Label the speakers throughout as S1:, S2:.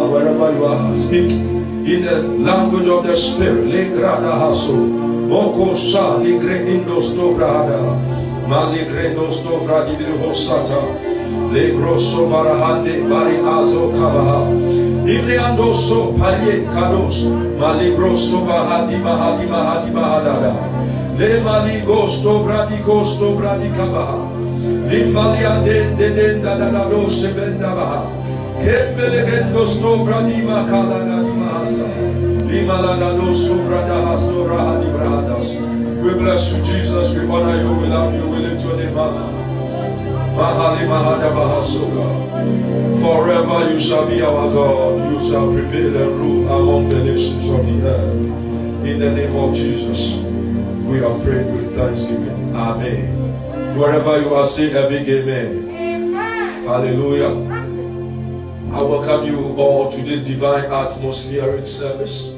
S1: Wherever you are, speak in the language of the Spirit. Legrada haso, moko sha ligre indos dobrada, maligre nos dobra di hosata, legro so varahande bari azo kabaha, ibriando so parie kados, maligro so varahadi mahadi mahadi mahadada, le maligos dobra di kabaha, limbaliande de da do sebenda baha. Kembelegendos tovradima kalagadima hasa. Limalagados sovradadas tovrahadibrahadas. We bless you, Jesus. We honor you. We love you. We lift your name up. Mahali mahadabahasoka. Forever you shall be our God. You shall prevail and rule among the nations of the earth. In the name of Jesus, we have prayed with thanksgiving. Amen. Wherever you are, say a big amen. Hallelujah. I welcome you all to this divine atmospheric service.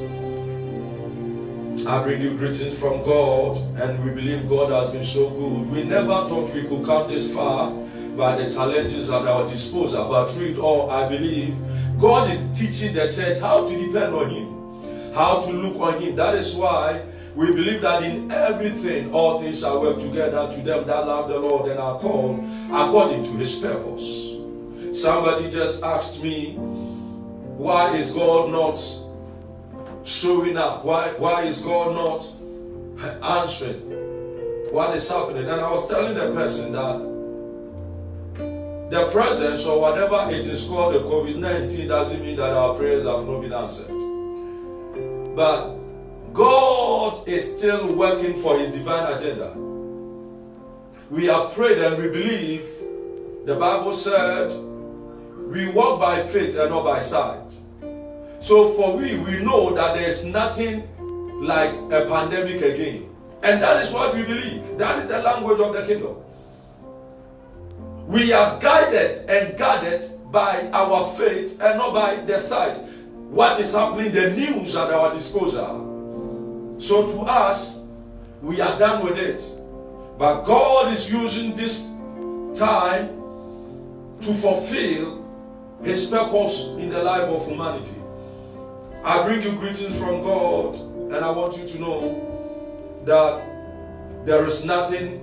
S1: I bring you greetings from God, and we believe God has been so good. We never thought we could come this far by the challenges at our disposal, but through it all, I believe God is teaching the church how to depend on Him, how to look on Him. That is why we believe that in everything, all things shall work together to them that love the Lord and are called according to His purpose. Somebody just asked me, why is God not showing up? Why is God not answering? What is happening? And I was telling the person that the presence or whatever it is called, the COVID-19, doesn't mean that our prayers have not been answered. But God is still working for His divine agenda. We have prayed and we believe. The Bible said, we walk by faith and not by sight. So for we know that there is nothing like a pandemic again. And that is what we believe. That is the language of the kingdom. We are guided and guarded by our faith and not by the sight. What is happening, the news at our disposal. So to us, we are done with it. But God is using this time to fulfill His purpose in the life of humanity. I bring you greetings from God, and I want you to know that there is nothing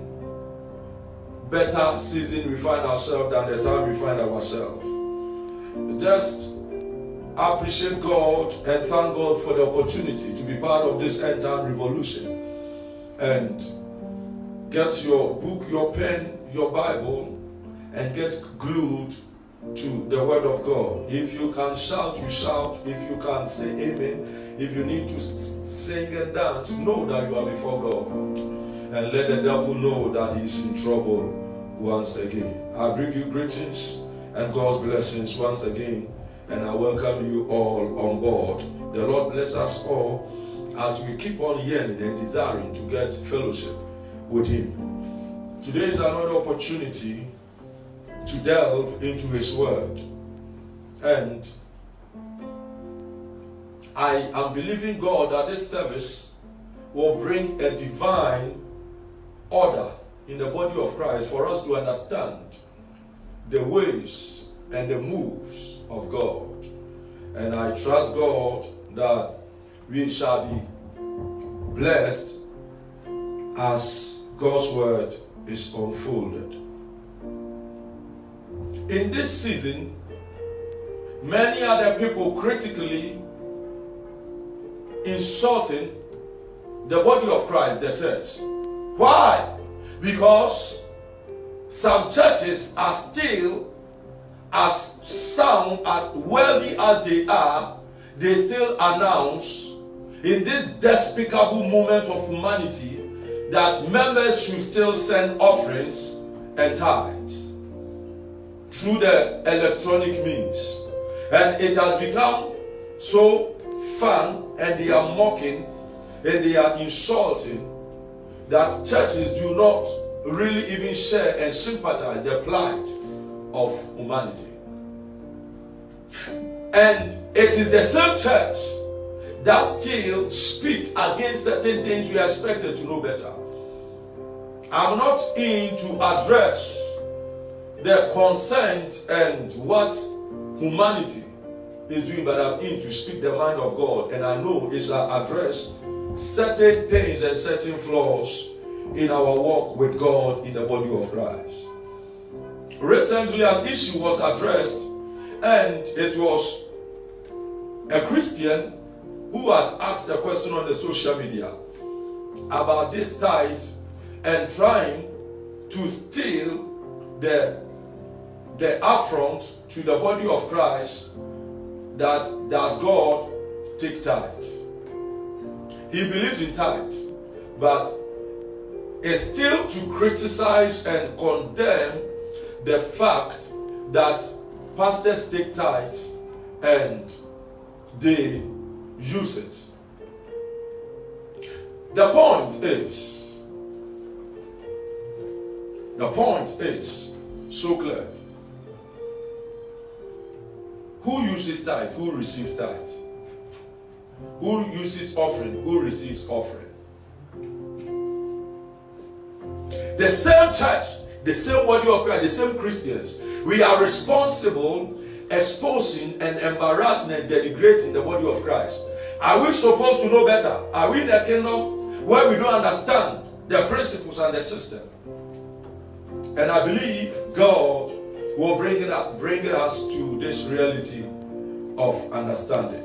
S1: better season we find ourselves than the time we find ourselves. Just appreciate God and thank God for the opportunity to be part of this end time revolution. And get your book, your pen, your Bible, and get glued to the word of God. If you can shout, you shout. If you can say amen, if you need to sing and dance, know that you are before God. And let the devil know that he's in trouble once again. I bring you greetings and God's blessings once again. And I welcome you all on board. The Lord bless us all as we keep on yearning and desiring to get fellowship with Him. Today is another opportunity to delve into His Word. And I am believing God that this service will bring a divine order in the body of Christ for us to understand the ways and the moves of God. And I trust God that we shall be blessed as God's Word is unfolded. In this season, many other people critically insulting the body of Christ, the church. Why? Because some churches are still as sound, as wealthy as they still announce in this despicable moment of humanity that members should still send offerings and tithes through the electronic means. And it has become so fun, and they are mocking and they are insulting that churches do not really even share and sympathize the plight of humanity. And it is the same church that still speak against certain things we are expected to know better. I'm not in to address the concerns and what humanity is doing, but I'm in to speak the mind of God, and I know it shall address certain things and certain flaws in our walk with God in the body of Christ. Recently, an issue was addressed, and it was a Christian who had asked a question on the social media about this tithe and trying to steal the affront to the body of Christ, that does God take tithe? He believes in tithe, but is still to criticize and condemn the fact that pastors take tithe and they use it. The point is so clear. Who uses tithe? Who receives tithe? Who uses offering? Who receives offering? The same church, the same body of Christ, the same Christians, we are responsible exposing and embarrassing and denigrating the body of Christ. Are we supposed to know better? Are we in a kingdom where we don't understand the principles and the system? And I believe God will bring us to this reality of understanding.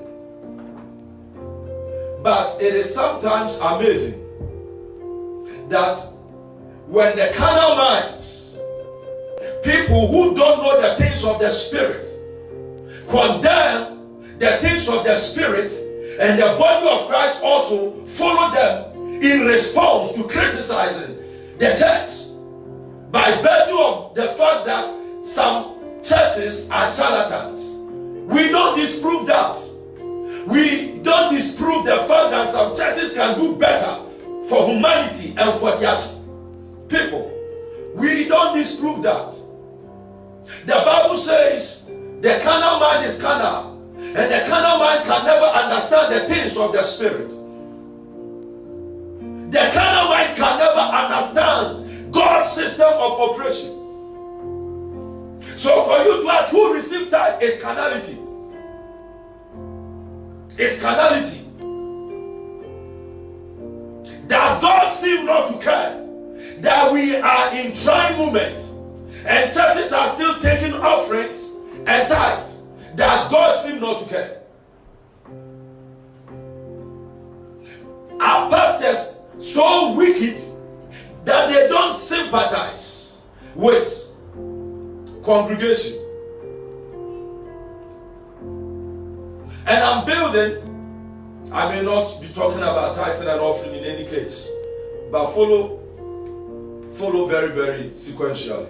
S1: But it is sometimes amazing that when the carnal minds, people who don't know the things of the Spirit, condemn the things of the Spirit, and the body of Christ also follow them in response to criticizing the church, by virtue of the fact that some churches are charlatans. We don't disprove that. We don't disprove the fact that some churches can do better for humanity and for their people. We don't disprove that. The Bible says the carnal mind is carnal, and the carnal mind can never understand the things of the Spirit. The carnal mind can never understand God's system of operation. So for you to ask who received tithe is carnality. It's carnality. Does God seem not to care that we are in trying moments and churches are still taking offerings and tithes? Does God seem not to care? Are pastors so wicked that they don't sympathize with congregation? And I'm building, I may not be talking about tithing and offering in any case, but follow very, very sequentially.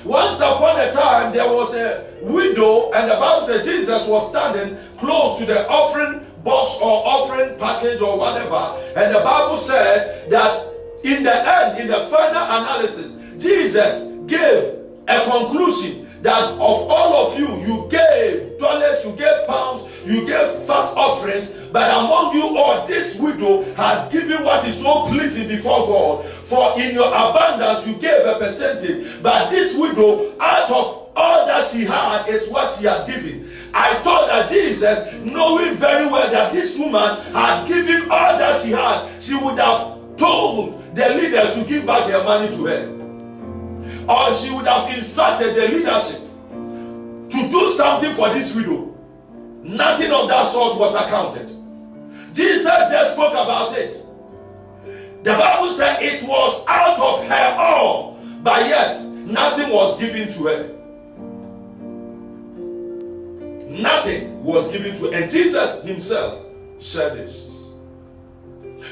S1: Once upon a time, there was a widow, and the Bible said Jesus was standing close to the offering box or offering package or whatever, and the Bible said that in the end, in the final analysis, Jesus gave a conclusion that of all of you, you gave dollars, you gave pounds, you gave fat offerings, but among you all, this widow has given what is so pleasing before God. For in your abundance, you gave a percentage, but this widow, out of all that she had, is what she had given. I thought that Jesus, knowing very well that this woman had given all that she had, she would have told the leaders to give back her money to her. Or she would have instructed the leadership to do something for this widow. Nothing of that sort was accounted. Jesus just spoke about it. The Bible said it was out of her all, but yet nothing was given to her. Nothing was given to her. And Jesus himself said this.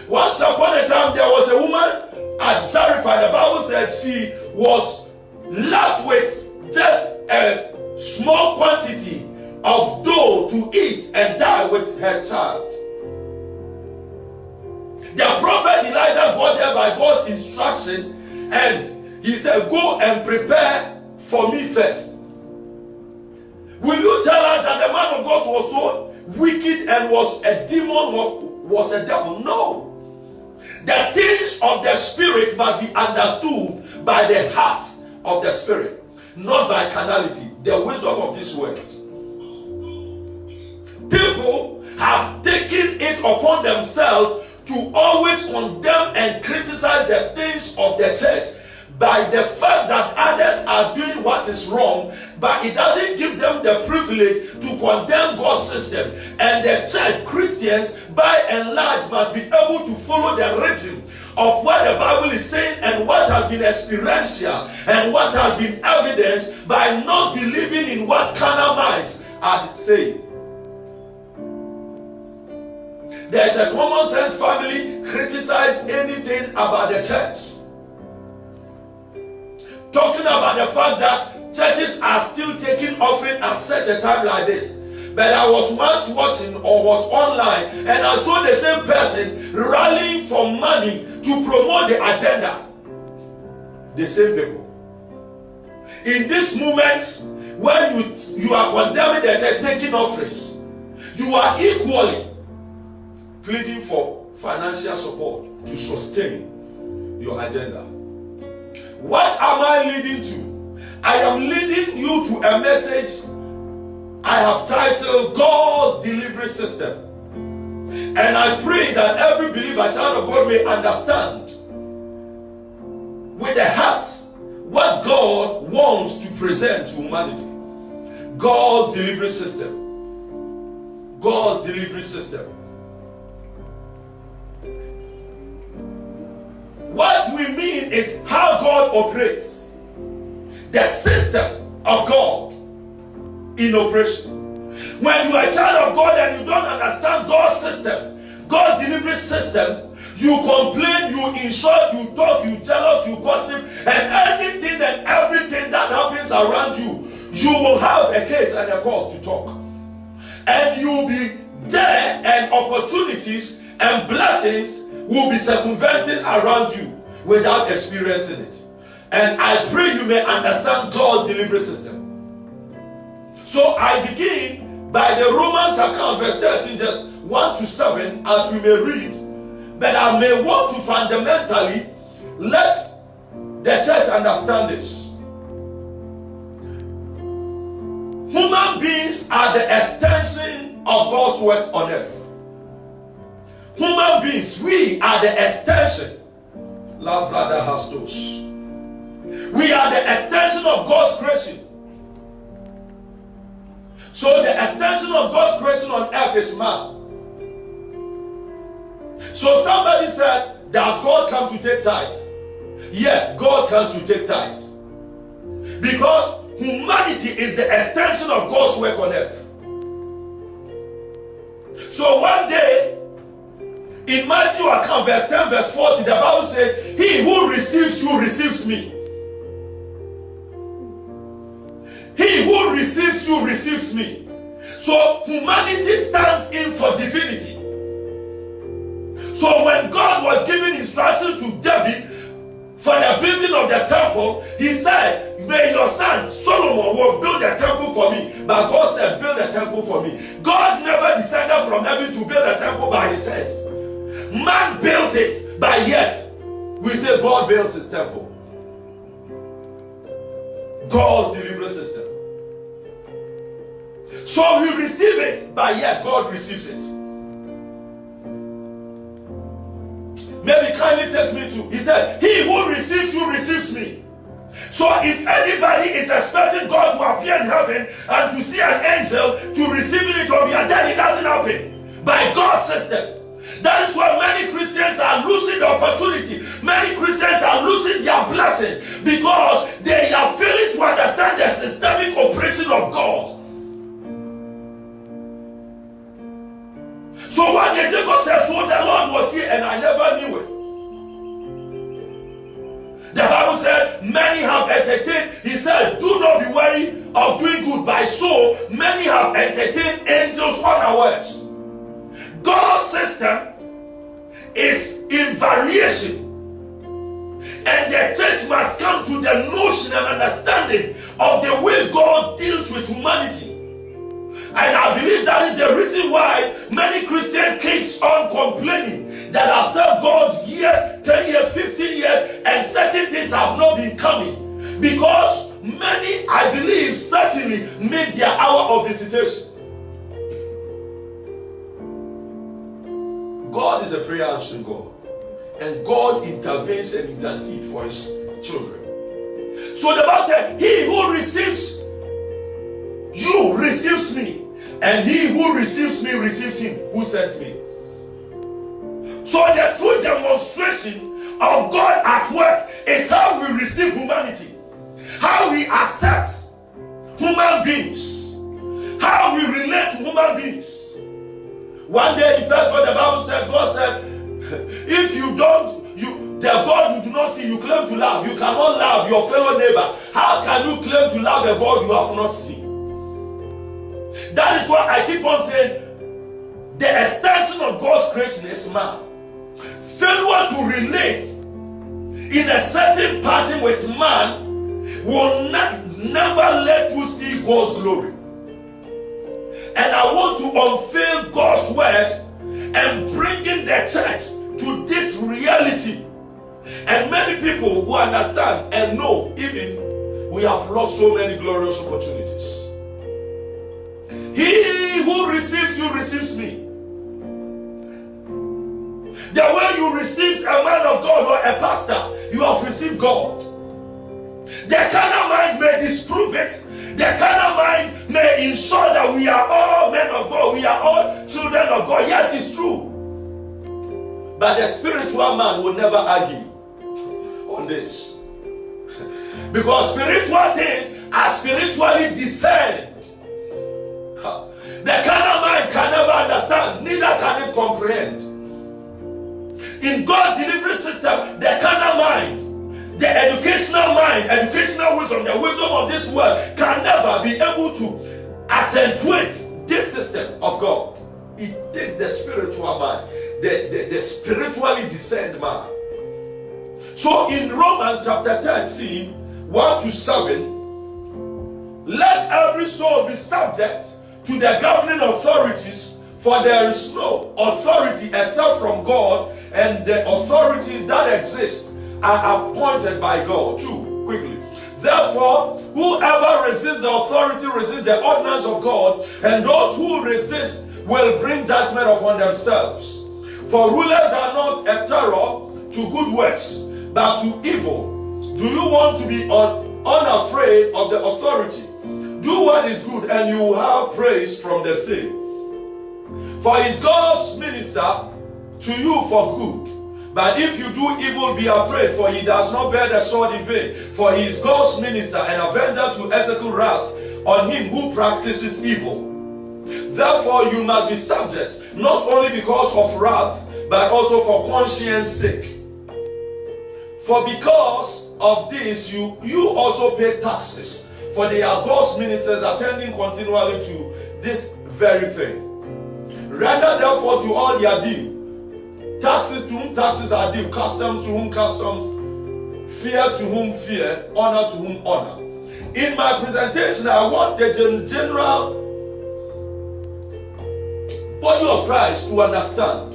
S1: Once upon a time, there was a woman at Zarephath. The Bible said she was left with just a small quantity of dough to eat and die with her child. The prophet Elijah got there by God's instruction, and he said, go and prepare for me first. Will you tell us that the man of God was so wicked and was a demon, was a devil? No. The things of the Spirit must be understood by the hearts of the Spirit, not by carnality, the wisdom of this world. People have taken it upon themselves to always condemn and criticize the things of the church by the fact that others are doing what is wrong, but it doesn't give them the privilege to condemn God's system. And the church, Christians, by and large, must be able to follow the regime of what the Bible is saying and what has been experiential and what has been evidenced, by not believing in what carnal minds are saying. There's a common sense family criticize anything about the church, talking about the fact that churches are still taking offering at such a time like this. But I was once watching or was online and I saw the same person rallying for money to promote the agenda. The same people. In this moment, when you are condemning the church taking offerings, you are equally pleading for financial support to sustain your agenda. What am I leading to? I am leading you to a message I have titled God's Delivery System. And I pray that every believer, child of God, may understand with the heart what God wants to present to humanity. God's delivery system. God's delivery system. What we mean is how God operates. The system of God in operation. When you are a child of God and you don't understand God's system, God's delivery system, you complain, you insult, you talk, you jealous, you gossip, and anything and everything that happens around you, you will have a case and a cause to talk. And you will be there, and opportunities and blessings will be circumventing around you without experiencing it. And I pray you may understand God's delivery system. So I begin by the Romans account, verse 13, just 1 to 7, as we may read. But I may want to fundamentally let the church understand this. Human beings are the extension of God's work on earth. Human beings, we are the extension. Love rather has those. We are the extension of God's creation. So the extension of God's creation on earth is man. So somebody said, does God come to take tithe? Yes, God comes to take tithe. Because humanity is the extension of God's work on earth. So one day, in Matthew account, verse 10, verse 40, the Bible says, he who receives you receives me. He who receives you receives me. So humanity stands in for divinity. So when God was giving instruction to David for the building of the temple, he said, may your son Solomon will build a temple for me. But God said, build a temple for me. God never descended from heaven to build a temple by his hands. Man built it, but yet we say God builds his temple. God's delivery system. So we receive it, but yet God receives it. Maybe kindly take me to, he said, he who receives you receives me. So if anybody is expecting God to appear in heaven and to see an angel to receiving it from you, then it doesn't happen. By God's system. That is why many Christians are losing the opportunity. Many Christians are losing their blessings because they are failing to understand the systemic operation of God. So one day Jacob said, so the Lord was here and I never knew it. The Bible said, many have entertained. He said, do not be weary of doing good. By so, many have entertained angels unawares. God's system is in variation. And the church must come to the notion and understanding of the way God deals with humanity. And I believe that is the reason why many Christians keeps on complaining that have served God years, 10 years, 15 years, and certain things have not been coming. Because many, I believe, certainly miss their hour of visitation. God is a prayer answering God. And God intervenes and intercedes for his children. So the Bible said, he who receives you receives me. And he who receives me receives him who sent me. So the true demonstration of God at work is how we receive humanity. How we accept human beings. How we relate to human beings. One day in first what the Bible said, God said, if you don't, the God you do not see, you claim to love. You cannot love your fellow neighbor. How can you claim to love a God you have not seen? That is why I keep on saying, the extension of God's creation is man. Failure to relate in a certain pattern with man will never let you see God's glory. And I want to unveil God's word and bring in the church to this reality. And many people who understand and know, even we have lost so many glorious opportunities. He who receives you receives me. The way you receive a man of God or a pastor, you have received God. The carnal mind may disprove it. The carnal mind may ensure that we are all men of God. We are all children of God. Yes, it's true. But the spiritual man will never argue on this. Because spiritual things are spiritually discerned. The carnal mind can never understand, neither can it comprehend. In God's delivery system, the carnal mind, the educational mind, educational wisdom, the wisdom of this world can never be able to accentuate this system of God. It takes the spiritual mind, the spiritually discerned man. So in Romans chapter 13, 1 to 7, let every soul be subject to the governing authorities, for there is no authority except from God, and the authorities that exist are appointed by God. 2, quickly. Therefore, whoever resists the authority resists the ordinance of God, and those who resist will bring judgment upon themselves. For rulers are not a terror to good works, but to evil. Do you want to be unafraid of the authority? Do what is good, and you will have praise from the same. For he is God's minister to you for good. But if you do evil, be afraid, for he does not bear the sword in vain. For he is God's minister and avenger to execute wrath on him who practices evil. Therefore you must be subject, not only because of wrath, but also for conscience sake. For because of this, you also pay taxes, for they are God's ministers attending continually to this very thing. Render therefore to all their due. Taxes to whom taxes are due, customs to whom customs, fear to whom fear, honor to whom honor. In my presentation, I want the general body of Christ to understand.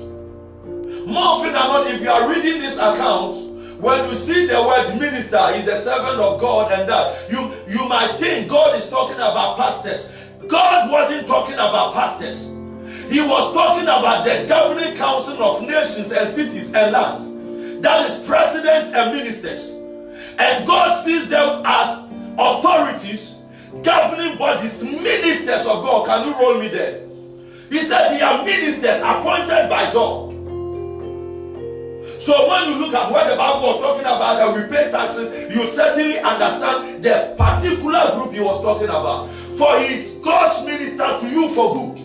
S1: More often than not, if you are reading this account, when you see the word minister, he's the servant of God, and that you might think God is talking about pastors. God wasn't talking about pastors. He was talking about the governing council of nations and cities and lands. That is presidents and ministers. And God sees them as authorities, governing bodies, ministers of God. Can you roll me there? He said they are ministers appointed by God. So when you look at what the Bible was talking about, that we pay taxes, you certainly understand the particular group he was talking about. For he is God's minister to you for good.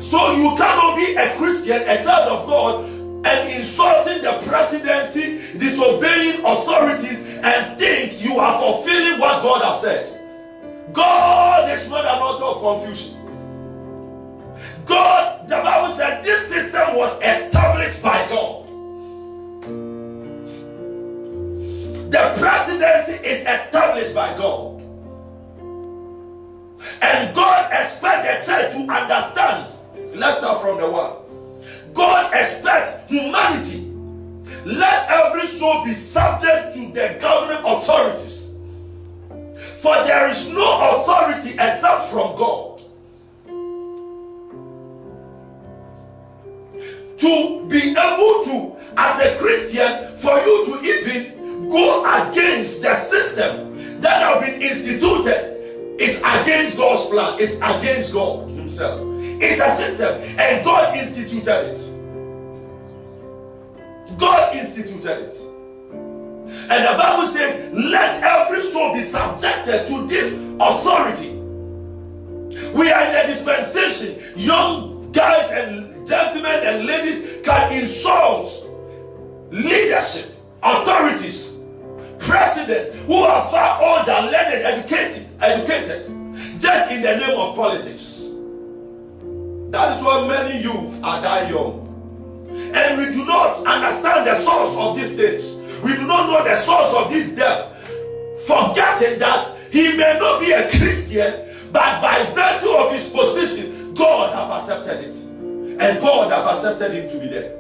S1: So you cannot be a Christian, a child of God, and insulting the presidency, disobeying authorities, and think you are fulfilling what God has said. God is not an author of confusion. God, the Bible said this system was established by God. The presidency is established by God. And God expects the church to understand. Let's start from the one. God expects humanity let every soul be subject to the governing authorities. For there is no authority except from God. To be able to, as a Christian, for you to even go against the system that have been instituted is against God's plan. It's against God himself. It's a system, and God instituted it. God instituted it. And the Bible says, let every soul be subjected to this authority. We are in a dispensation. Young guys and gentlemen and ladies can insult leadership, authorities, presidents who are far older, learned, educated, just in the name of politics. That is why many youth are dying young. And we do not understand the source of these things. We do not know the source of this death. Forgetting that he may not be a Christian, but by virtue of his position, God have accepted it. And God have accepted him to be there.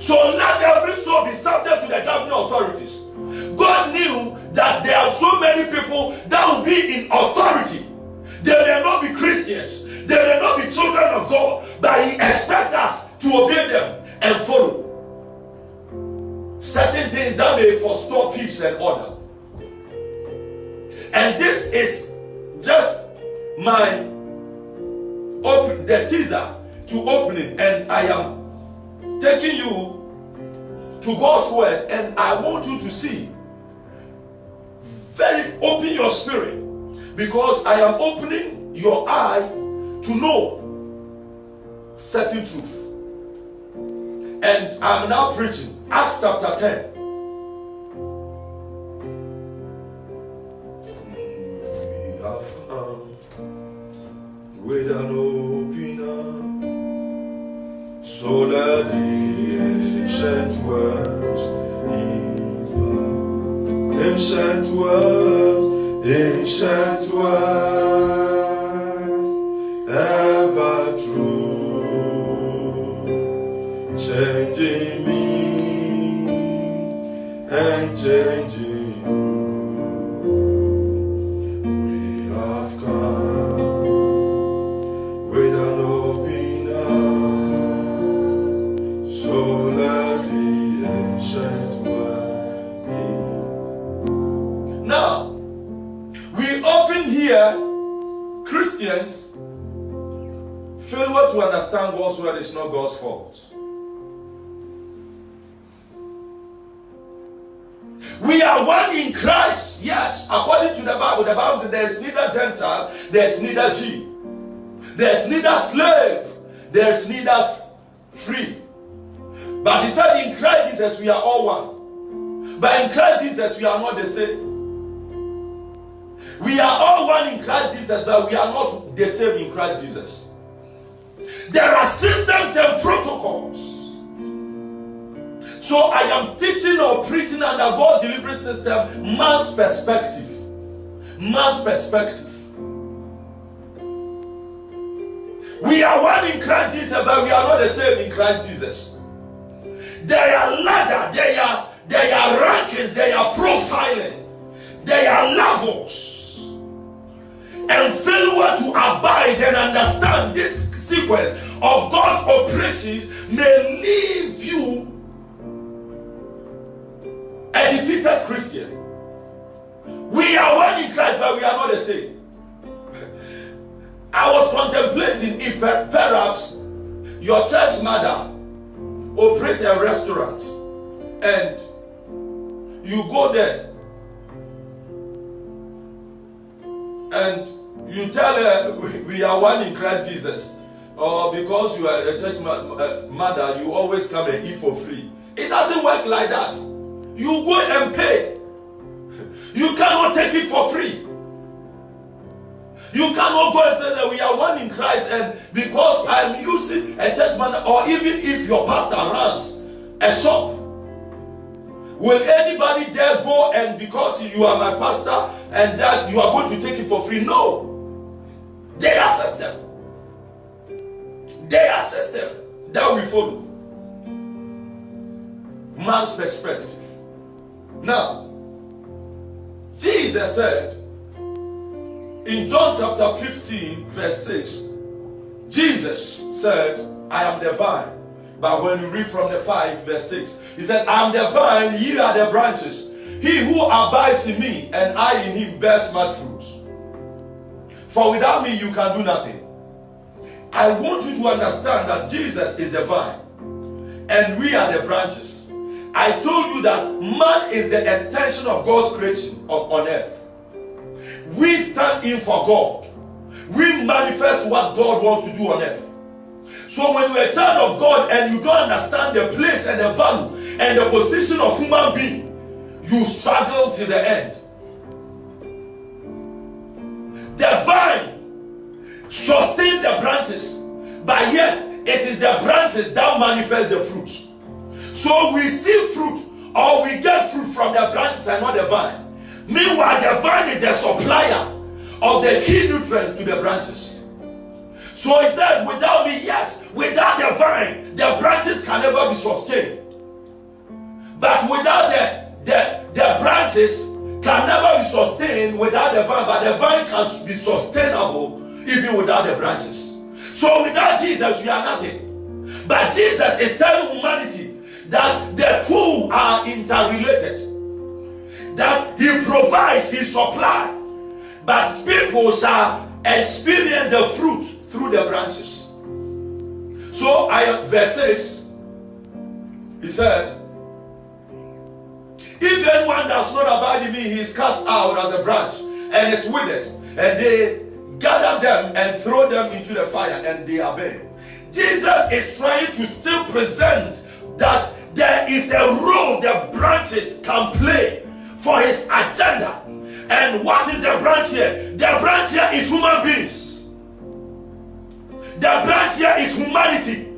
S1: So let every soul be subject to the governing authorities. God knew that there are so many people that will be in authority. They may not be Christians. They may not be children of God. But he expects us to obey them and follow. Certain things that may forestall peace and order. And this is just the teaser to opening. And I am taking you to God's word. And I want you to see. Open your spirit. Because I am opening your eye to know certain truth. And I'm now preaching Acts chapter 10. We have found with an open arm, so that the ancient words, ancient words, ever true, changing me and changing you. We have come with an open arm, so let the ancient words be. Now, we often hear Christians failure to understand God's word is not God's fault. We are one in Christ. Yes, according to the Bible says there is neither Gentile, there is neither Jew, there is neither slave, there is neither free. But he said in Christ Jesus we are all one. But in Christ Jesus we are not the same. We are all one in Christ Jesus, but we are not the same in Christ Jesus. There are systems and protocols. So I am teaching or preaching under God's delivery system, man's perspective. Man's perspective. We are one in Christ Jesus, but we are not the same in Christ Jesus. There are ladders, there are rankings, there are profiling, there are levels. And failure to abide and understand this sequence of God's operations may leave you a defeated Christian. We are one in Christ, but we are not the same. I was contemplating if perhaps your church mother operates a restaurant and you go there and you tell her we are one in Christ Jesus, or because you are a church mother, you always come and eat for free. It doesn't work like that. You go and pay. You cannot take it for free. You cannot go and say that we are one in Christ, and because I'm using a church mother, or even if your pastor runs a shop, will anybody dare go and because you are my pastor and that you are going to take it for free? No. They are system. They are system that we follow. man's perspective. Now, Jesus said in John chapter 15 verse 6, Jesus said, I am the vine. But when you read from the 5 verse 6, he said, I am the vine, ye are the branches. He who abides in me and I in him bears much fruit. For without me you can do nothing. I want you to understand that Jesus is the vine and we are the branches. I told you that man is the extension of God's creation on earth. We stand in for God. We manifest what God wants to do on earth. So when you're a child of God and you don't understand the place and the value and the position of human being, you struggle till the end. The vine sustains the branches, but yet it is the branches that manifest the fruit. So we see fruit or we get fruit from the branches and not the vine. Meanwhile, the vine is the supplier of the key nutrients to the branches. So he said, without me, yes, without the vine, the branches can never be sustained. But without the branches can never be sustained without the vine, but the vine can be sustainable even without the branches. So without Jesus, we are nothing. But Jesus is telling humanity that the two are interrelated. That he provides, he supplies, but people shall experience the fruit through the branches. So verse 6, he said, if anyone does not abide in me, he is cast out as a branch and is withered, and they gather them and throw them into the fire and they are burned. Jesus is trying to still present that there is a role the branches can play for his agenda. And what is the branch here? The branch here is human beings. The branch here is humanity.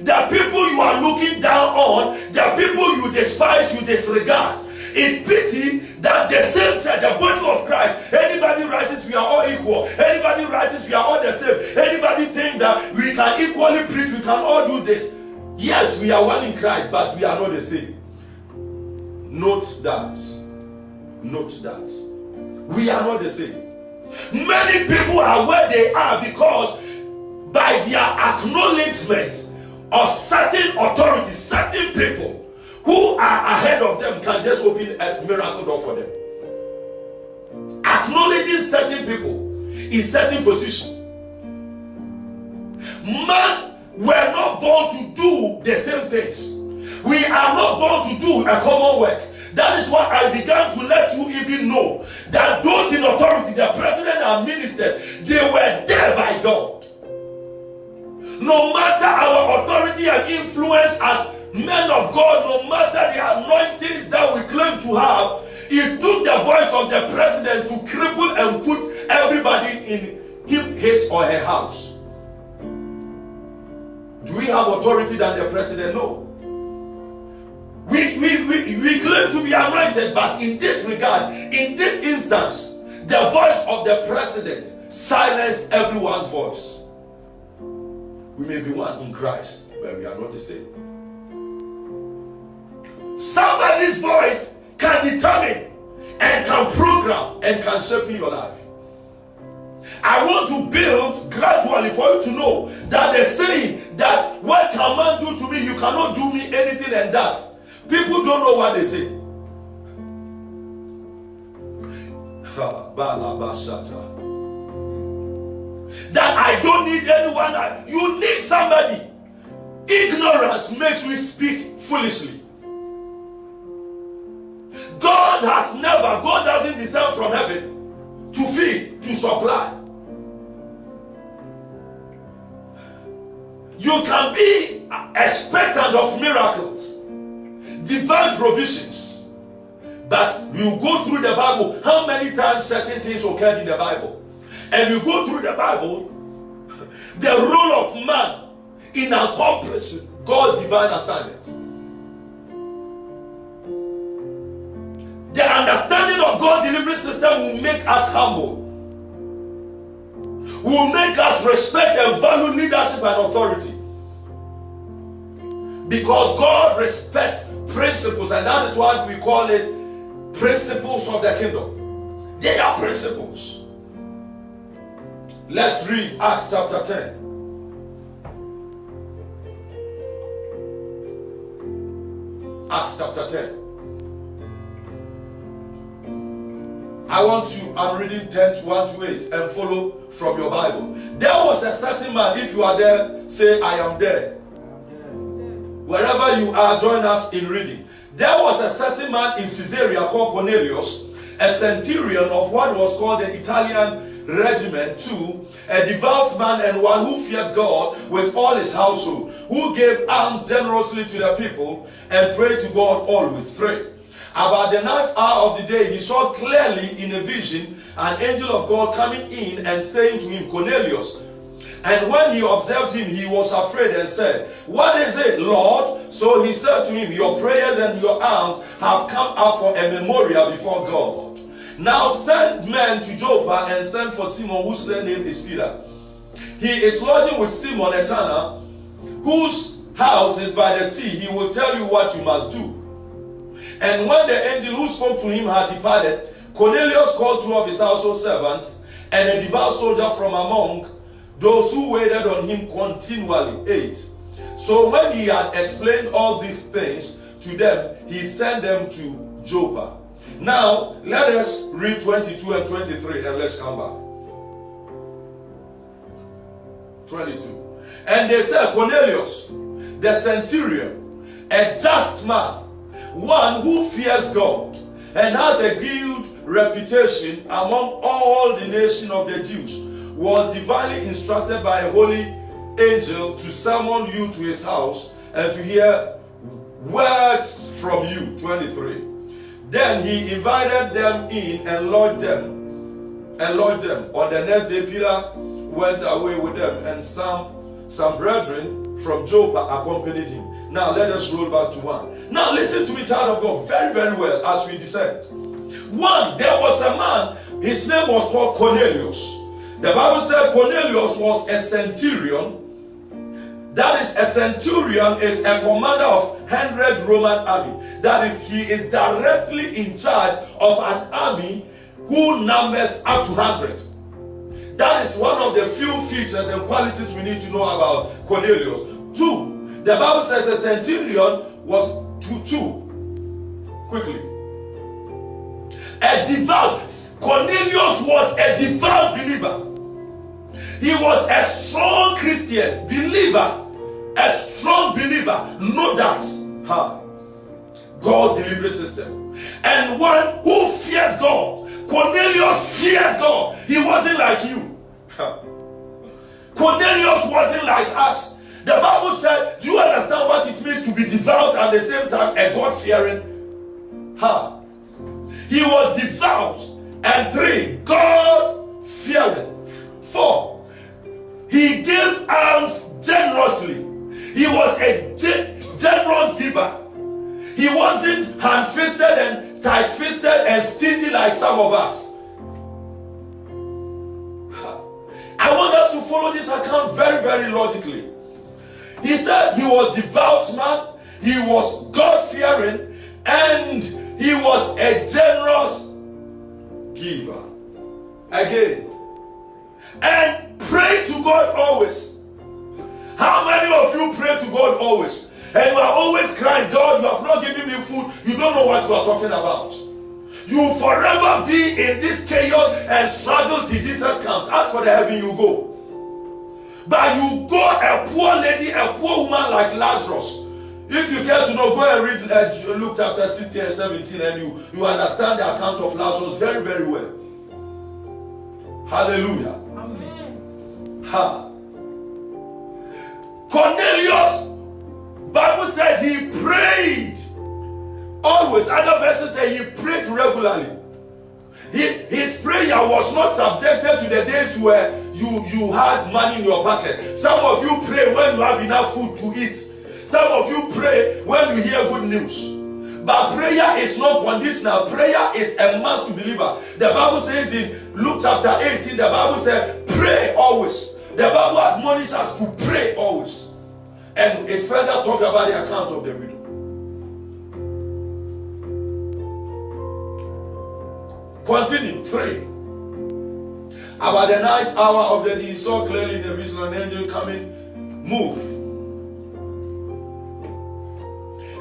S1: The people you are looking down on, the people you despise, you disregard. It's pity that the same church, the body of Christ, anybody rises, we are all equal. Anybody rises, we are all the same. Anybody thinks that we can equally preach, we can all do this. Yes, we are one in Christ, but we are not the same. Note that. Note that. We are not the same. Many people are where they are because by their acknowledgement of certain authorities, certain people who are ahead of them can just open a miracle door for them. Acknowledging certain people in certain position. Man, we are not born to do the same things. We are not born to do a common work. That is why I began to let you even know that those in authority, the president and ministers, they were there by God. No matter our authority and influence as men of God, no matter the anointings that we claim to have, it took the voice of the president to cripple and put everybody in his or her house. Do we have authority than the president? No. We claim to be anointed, but in this regard, in this instance, the voice of the president silenced everyone's voice. We may be one in Christ, but we are not the same. Somebody's voice can determine and can program and can shape your life. I want to build gradually for you to know that the saying that what can man do to me, you cannot do me anything and that. People don't know what they say. That I don't need anyone. You need somebody. Ignorance makes you speak foolishly. God doesn't descend from heaven to feed, to supply. You can be expectant of miracles, divine provisions, but you go through the Bible. How many times certain things occurred in the Bible? And you go through the Bible, the role of man in accomplishing God's divine assignment. The understanding of God's delivery system will make us humble, will make us respect and value leadership and authority. Because God respects principles, and that is what we call it principles of the kingdom. They are principles. Let's read Acts chapter 10. Acts chapter 10. I'm reading 10 to 1 to 8 and follow from your Bible. There was a certain man, if you are there, say, I am there. Wherever you are, join us in reading. There was a certain man in Caesarea called Cornelius, a centurion of what was called the Italian regiment, too, a devout man and one who feared God with all his household, who gave alms generously to the people and prayed to God always. 3. About the 9th hour of the day, he saw clearly in a vision an angel of God coming in and saying to him, Cornelius. And when he observed him, he was afraid and said, What is it, Lord? So he said to him, Your prayers and your alms have come up for a memorial before God. Now send men to Joppa and send for Simon, whose name is Peter. He is lodging with Simon, a tanner, whose house is by the sea. He will tell you what you must do. And when the angel who spoke to him had departed, Cornelius called 2 of his household servants and a devout soldier from among those who waited on him continually. 8. So when he had explained all these things to them, he sent them to Joppa. Now, let us read 22 and 23 and let's come back. 22. And they said, Cornelius, the centurion, a just man, one who fears God and has a good reputation among all the nation of the Jews, was divinely instructed by a holy angel to summon you to his house and to hear words from you. 23. Then he invited them in and lodged them. On the next day, Peter went away with them, and some brethren from Joppa accompanied him. Now let us roll back to 1. Now listen to me, child of God, very, very well as we descend. 1, there was a man, his name was called Cornelius. The Bible said Cornelius was a centurion. That is, a centurion is a commander of 100 Roman army. That is, he is directly in charge of an army who numbers up to 100. That is one of the few features and qualities we need to know about Cornelius. 2, the Bible says a centurion was two. Quickly. A devout. Cornelius was a devout believer. He was a strong Christian believer. A strong believer. Know that. God's delivery system. And one who feared God. Cornelius feared God. He wasn't like you. Cornelius wasn't like us. The Bible said, do you understand what it means to be devout and at the same time a God-fearing? He was devout. And 3, God-fearing. 4, he gave alms generously. He was a generous giver. He wasn't hand-fisted and tight-fisted and stingy like some of us. I want us to follow this account very, very logically. He said he was devout man, he was God-fearing, and he was a generous giver. Again. And pray to God always. How many of you pray to God always? And you are always crying, God, you have not given me food. You don't know what you are talking about. You will forever be in this chaos and struggle till Jesus comes. As for the heaven, you go. But you go a poor lady, a poor woman like Lazarus. If you care to know, go and read Luke chapter 16 and 17 and you understand the account of Lazarus very, very well. Hallelujah. Amen. Cornelius, Bible said he prayed always. Other versions say he prayed regularly. His prayer was not subjected to the days where you had money in your pocket. Some of you pray when you have enough food to eat. Some of you pray when you hear good news. But prayer is not conditional. Prayer is a must to believer. The Bible says in Luke chapter 18, the Bible said, pray always. The Bible admonishes us to pray always. And it further talks about the account of the widow. Continue. 3. About the 9th hour of the day, he saw clearly in the vision an angel coming, move.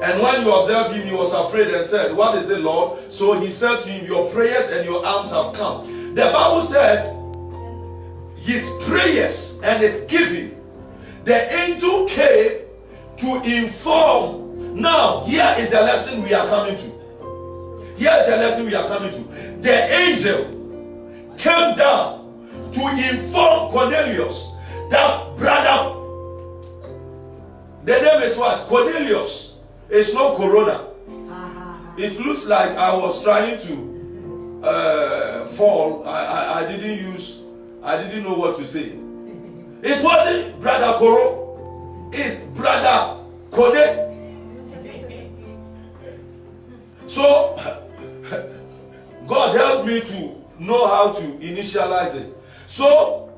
S1: And when you observed him, he was afraid and said, "What is it, Lord?" So he said to him, "Your prayers and your alms have come." The Bible said, his prayers and his giving, the angel came to inform. Now, here is the lesson we are coming to. Here is the lesson we are coming to. The angel came down to inform Cornelius that brother, the name is what? Cornelius. It's not Corona. It looks like I was trying to fall. I didn't know what to say. It wasn't Brother Koro. It's Brother Kone. So God helped me to know how to initialize it. So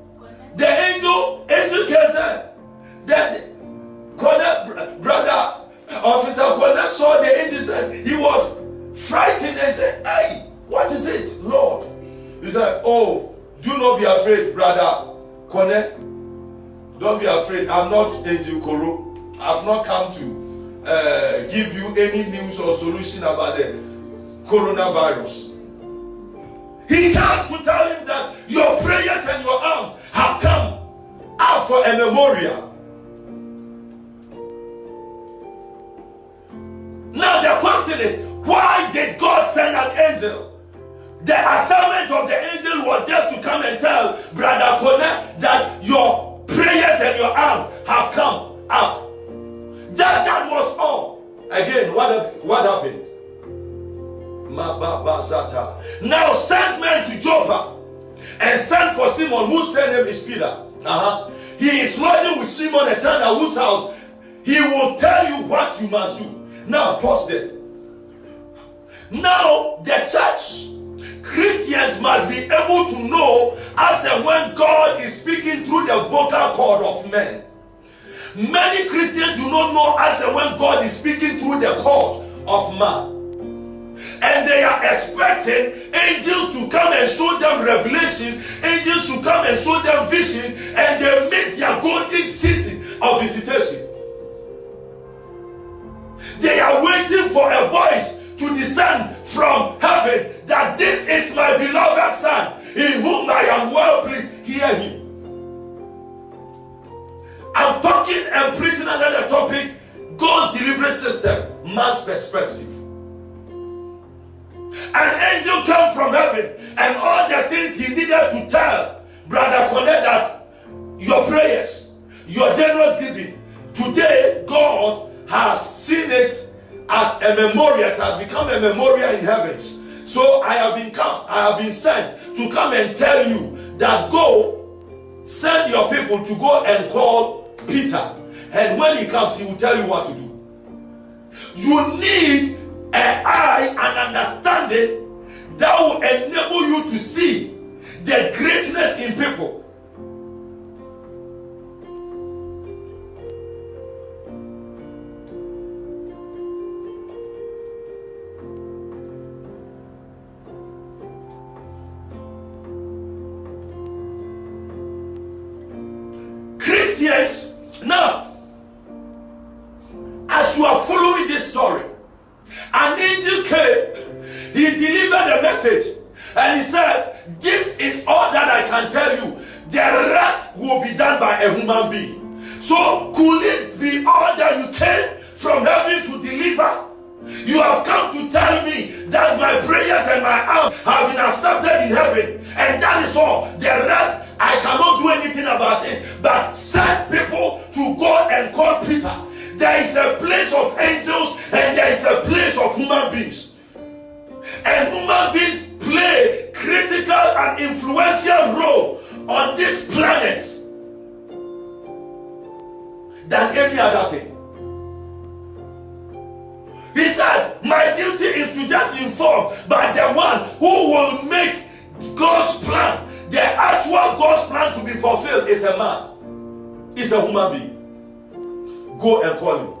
S1: the angel can say that brother officer Kone saw the angel, said he was frightened and said, "Hey, what is it, Lord?" He said, "Oh, do not be afraid, brother Kone. Don't be afraid. I'm not Angel Koro. I've not come to give you any news or solution about the coronavirus." He came to tell him that your prayers and your alms have come out for a memorial. Now the question is, why did God send an angel? The assignment of the angel was just to come and tell Brother Kone that your prayers and your alms have come up. That was all. Again, what happened? Now send men to Joppa and send for Simon, whose surname is Peter. He is lodging with Simon, a tanner, whose house he will tell you what you must do. Now pause there. Now the church, Christians must be able to know as and when God is speaking through the vocal cord of men. Many Christians do not know as and when God is speaking through the cord of man. And they are expecting angels to come and show them revelations, angels to come and show them visions, and they miss their golden season of visitation. They are waiting for a voice to descend from heaven that this is my beloved son in whom I am well pleased. Hear him. I'm talking and preaching another topic, God's delivery system, man's perspective. An angel came from heaven and all the things he needed to tell Brother Kone that your prayers, your generous giving, today God has seen it as a memorial. It has become a memorial in heavens. So I have been sent to come and tell you that go, send your people to go and call Peter. And when he comes, he will tell you what to do. You need an eye and understanding that will enable you to see the greatness in people. Christians, now, as you are following this story, an angel came, he delivered a message, and he said, "This is all that I can tell you. The rest will be done by a human being." So, could it be all that you came from heaven to deliver? You have come to tell me that my prayers and my alms have been accepted in heaven, and that is all. The rest, I cannot do anything about it, but send people to go and call Peter. There is a place of angels and there is a place of human beings. And human beings play critical and influential role on this planet than any other thing. He said, my duty is to just inform, but the one who will make God's plan, the actual God's plan to be fulfilled, is a man, is a human being. Go and call him.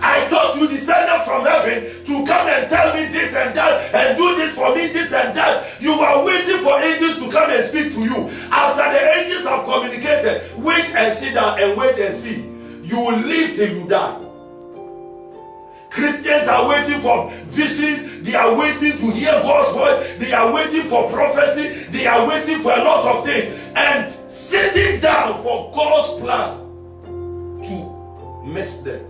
S1: I thought you descended from heaven to come and tell me this and that and do this for me, this and that. You are waiting for angels to come and speak to you. After the angels have communicated, wait and sit down and wait and see. You will live till you die. Christians are waiting for visions. They are waiting to hear God's voice. They are waiting for prophecy. They are waiting for a lot of things. And sitting down for God's plan to miss them.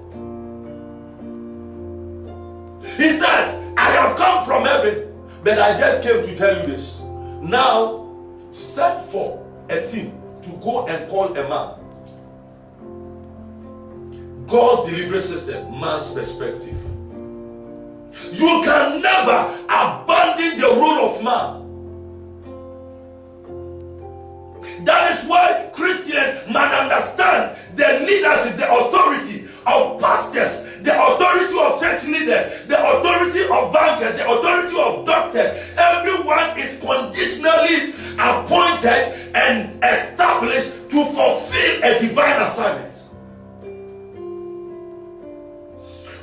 S1: He said, I have come from heaven, but I just came to tell you this. Now, send for a team to go and call a man. God's delivery system, man's perspective. You can never abandon the role of man. That is why Christians must understand the leadership, the authority of pastors, the authority of church leaders, the authority of bankers, the authority of doctors. Everyone is conditionally appointed and established to fulfill a divine assignment.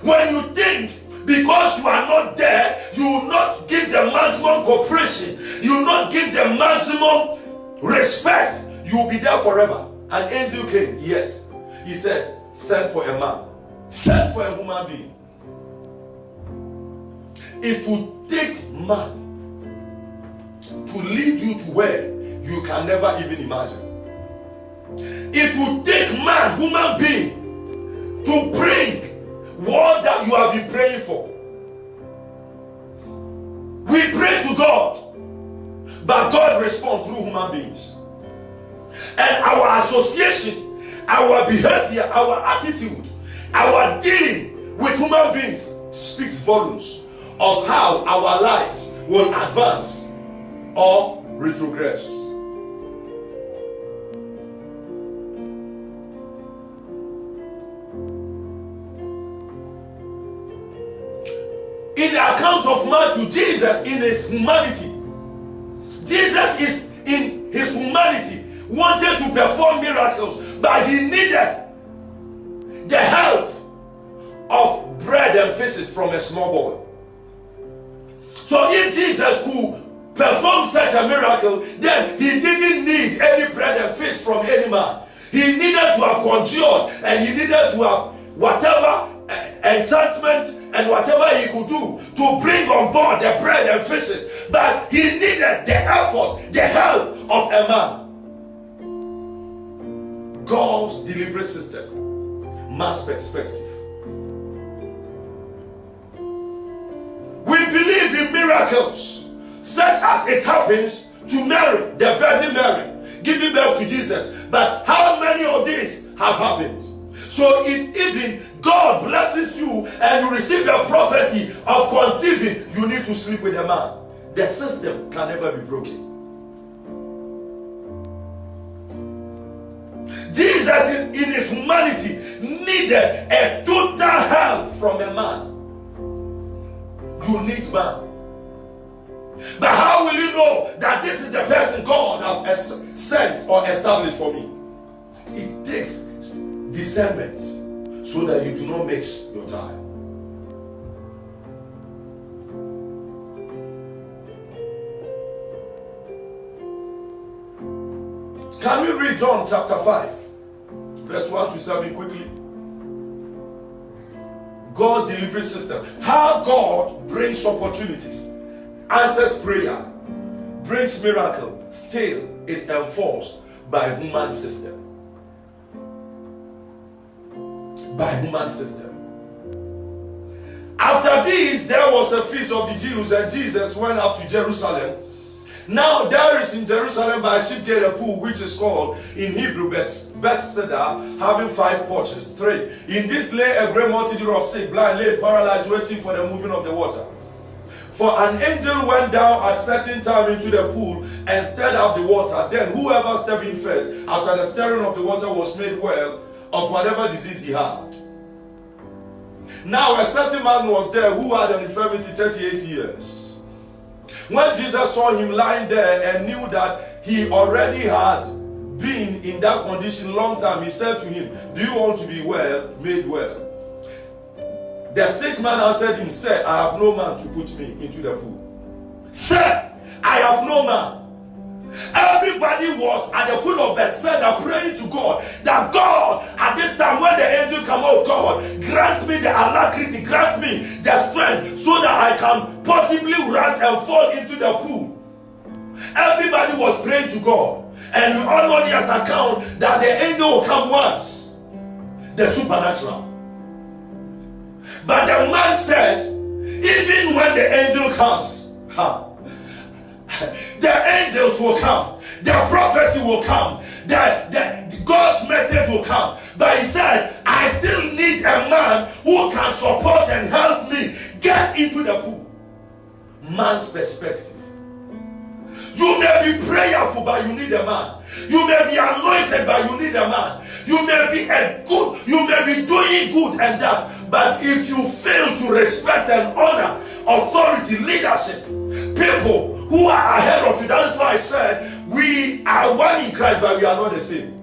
S1: When you think because you are not there, you will not give the maximum cooperation, you will not give the maximum respect, you will be there forever. An angel came, yes. He said, send for a man, send for a human being. It will take man to lead you to where you can never even imagine. It will take man, human being, to bring what that you have been praying for. We pray to God, but God responds through human beings. And our association, our behavior, our attitude, our dealing with human beings speaks volumes of how our lives will advance or retrogress. In the account of Matthew, Jesus in his humanity, Jesus is in his humanity wanted to perform miracles, but he needed the help of bread and fishes from a small boy. So if Jesus could perform such a miracle, then he didn't need any bread and fish from any man. He needed to have conjured, and he needed to have whatever enchantment and whatever he could do to bring on board the bread and fishes. But he needed the effort, the help of a man. God's delivery system, man's perspective. We believe in miracles, such as it happens to Mary, the Virgin Mary, giving birth to Jesus. But how many of these have happened? So if even God blesses you and you receive a prophecy of conceiving, you need to sleep with a man. The system can never be broken. Jesus in his humanity needed a total help from a man. You need man. But how will you know that this is the person God has sent or established for me? It takes discernment so that you do not mix your time. Can we read John chapter 5, verse 1 to 7 quickly? God's delivery system. How God brings opportunities, answers prayer, brings miracle, still is enforced by human system. By human system. After this, there was a feast of the Jews, and Jesus went up to Jerusalem. Now there is in Jerusalem by ship gate a pool, which is called in Hebrew Bethesda, having 5 porches. 3. In this lay a great multitude of sick, blind, lame, paralyzed, waiting for the moving of the water. For an angel went down at certain time into the pool and stirred up the water. Then whoever stepped in first, after the stirring of the water, was made well of whatever disease he had. Now a certain man was there who had an infirmity 38 years. When Jesus saw him lying there and knew that he already had been in that condition long time, he said to him, "Do you want to be well, made well?" The sick man answered him, Sir, I have no man to put me into the pool. Sir, I have no man. Everybody was at the pool of Bethesda praying to God that God, at this time when the angel come, oh God, grant me the alacrity, grant me the strength so that I can possibly rush and fall into the pool. Everybody was praying to God, and we all know this account that the angel will come once, the supernatural. But the man said, even when the angel comes, the angels will come, the prophecy will come, the God's message will come. But he said, I still need a man who can support and help me get into the pool. Man's perspective. You may be prayerful, but you need a man. You may be anointed, but you need a man. You may be doing good and that. But if you fail to respect and honor authority, leadership, people who are ahead of you, that is why I said we are one in Christ, but we are not the same.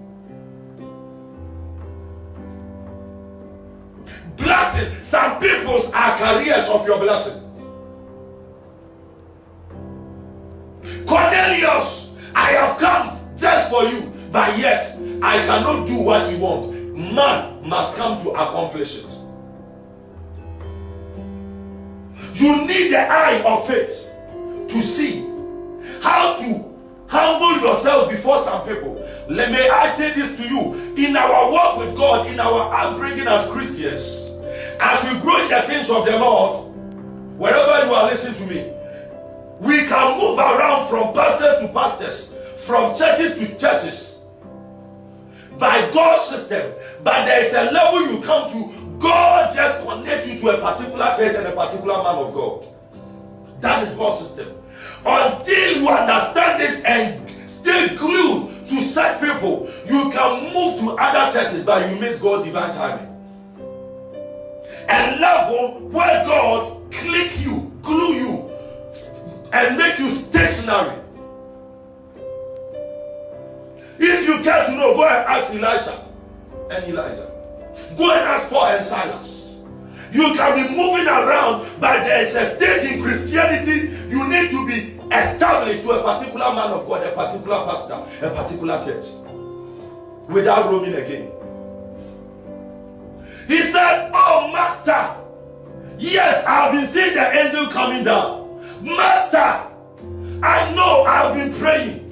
S1: Blessing. Some people's are carriers of your blessing. Cornelius, I have come just for you, but yet I cannot do what you want. Man must come to accomplish it. You need the eye of faith to see how to humble yourself before some people. May I say this to you, in our walk with God, in our upbringing as Christians, as we grow in the things of the Lord, wherever you are listening to me, we can move around from pastors to pastors, from churches to churches, by God's system. But there is a level you come to, God just connects you to a particular church and a particular man of God. That is God's system. Until you understand this and stay glued to such people, you can move to other churches, but you miss God's divine timing. A level where God click you, glue you, and make you stationary. If you care to know, go and ask Elisha and Elijah. Go and ask Paul and Silas. You can be moving around, but there is a stage in Christianity you need to be established to a particular man of God, a particular pastor, a particular church, without roaming again. He said, oh Master, yes, I have been seeing the angel coming down. Master, I know I have been praying,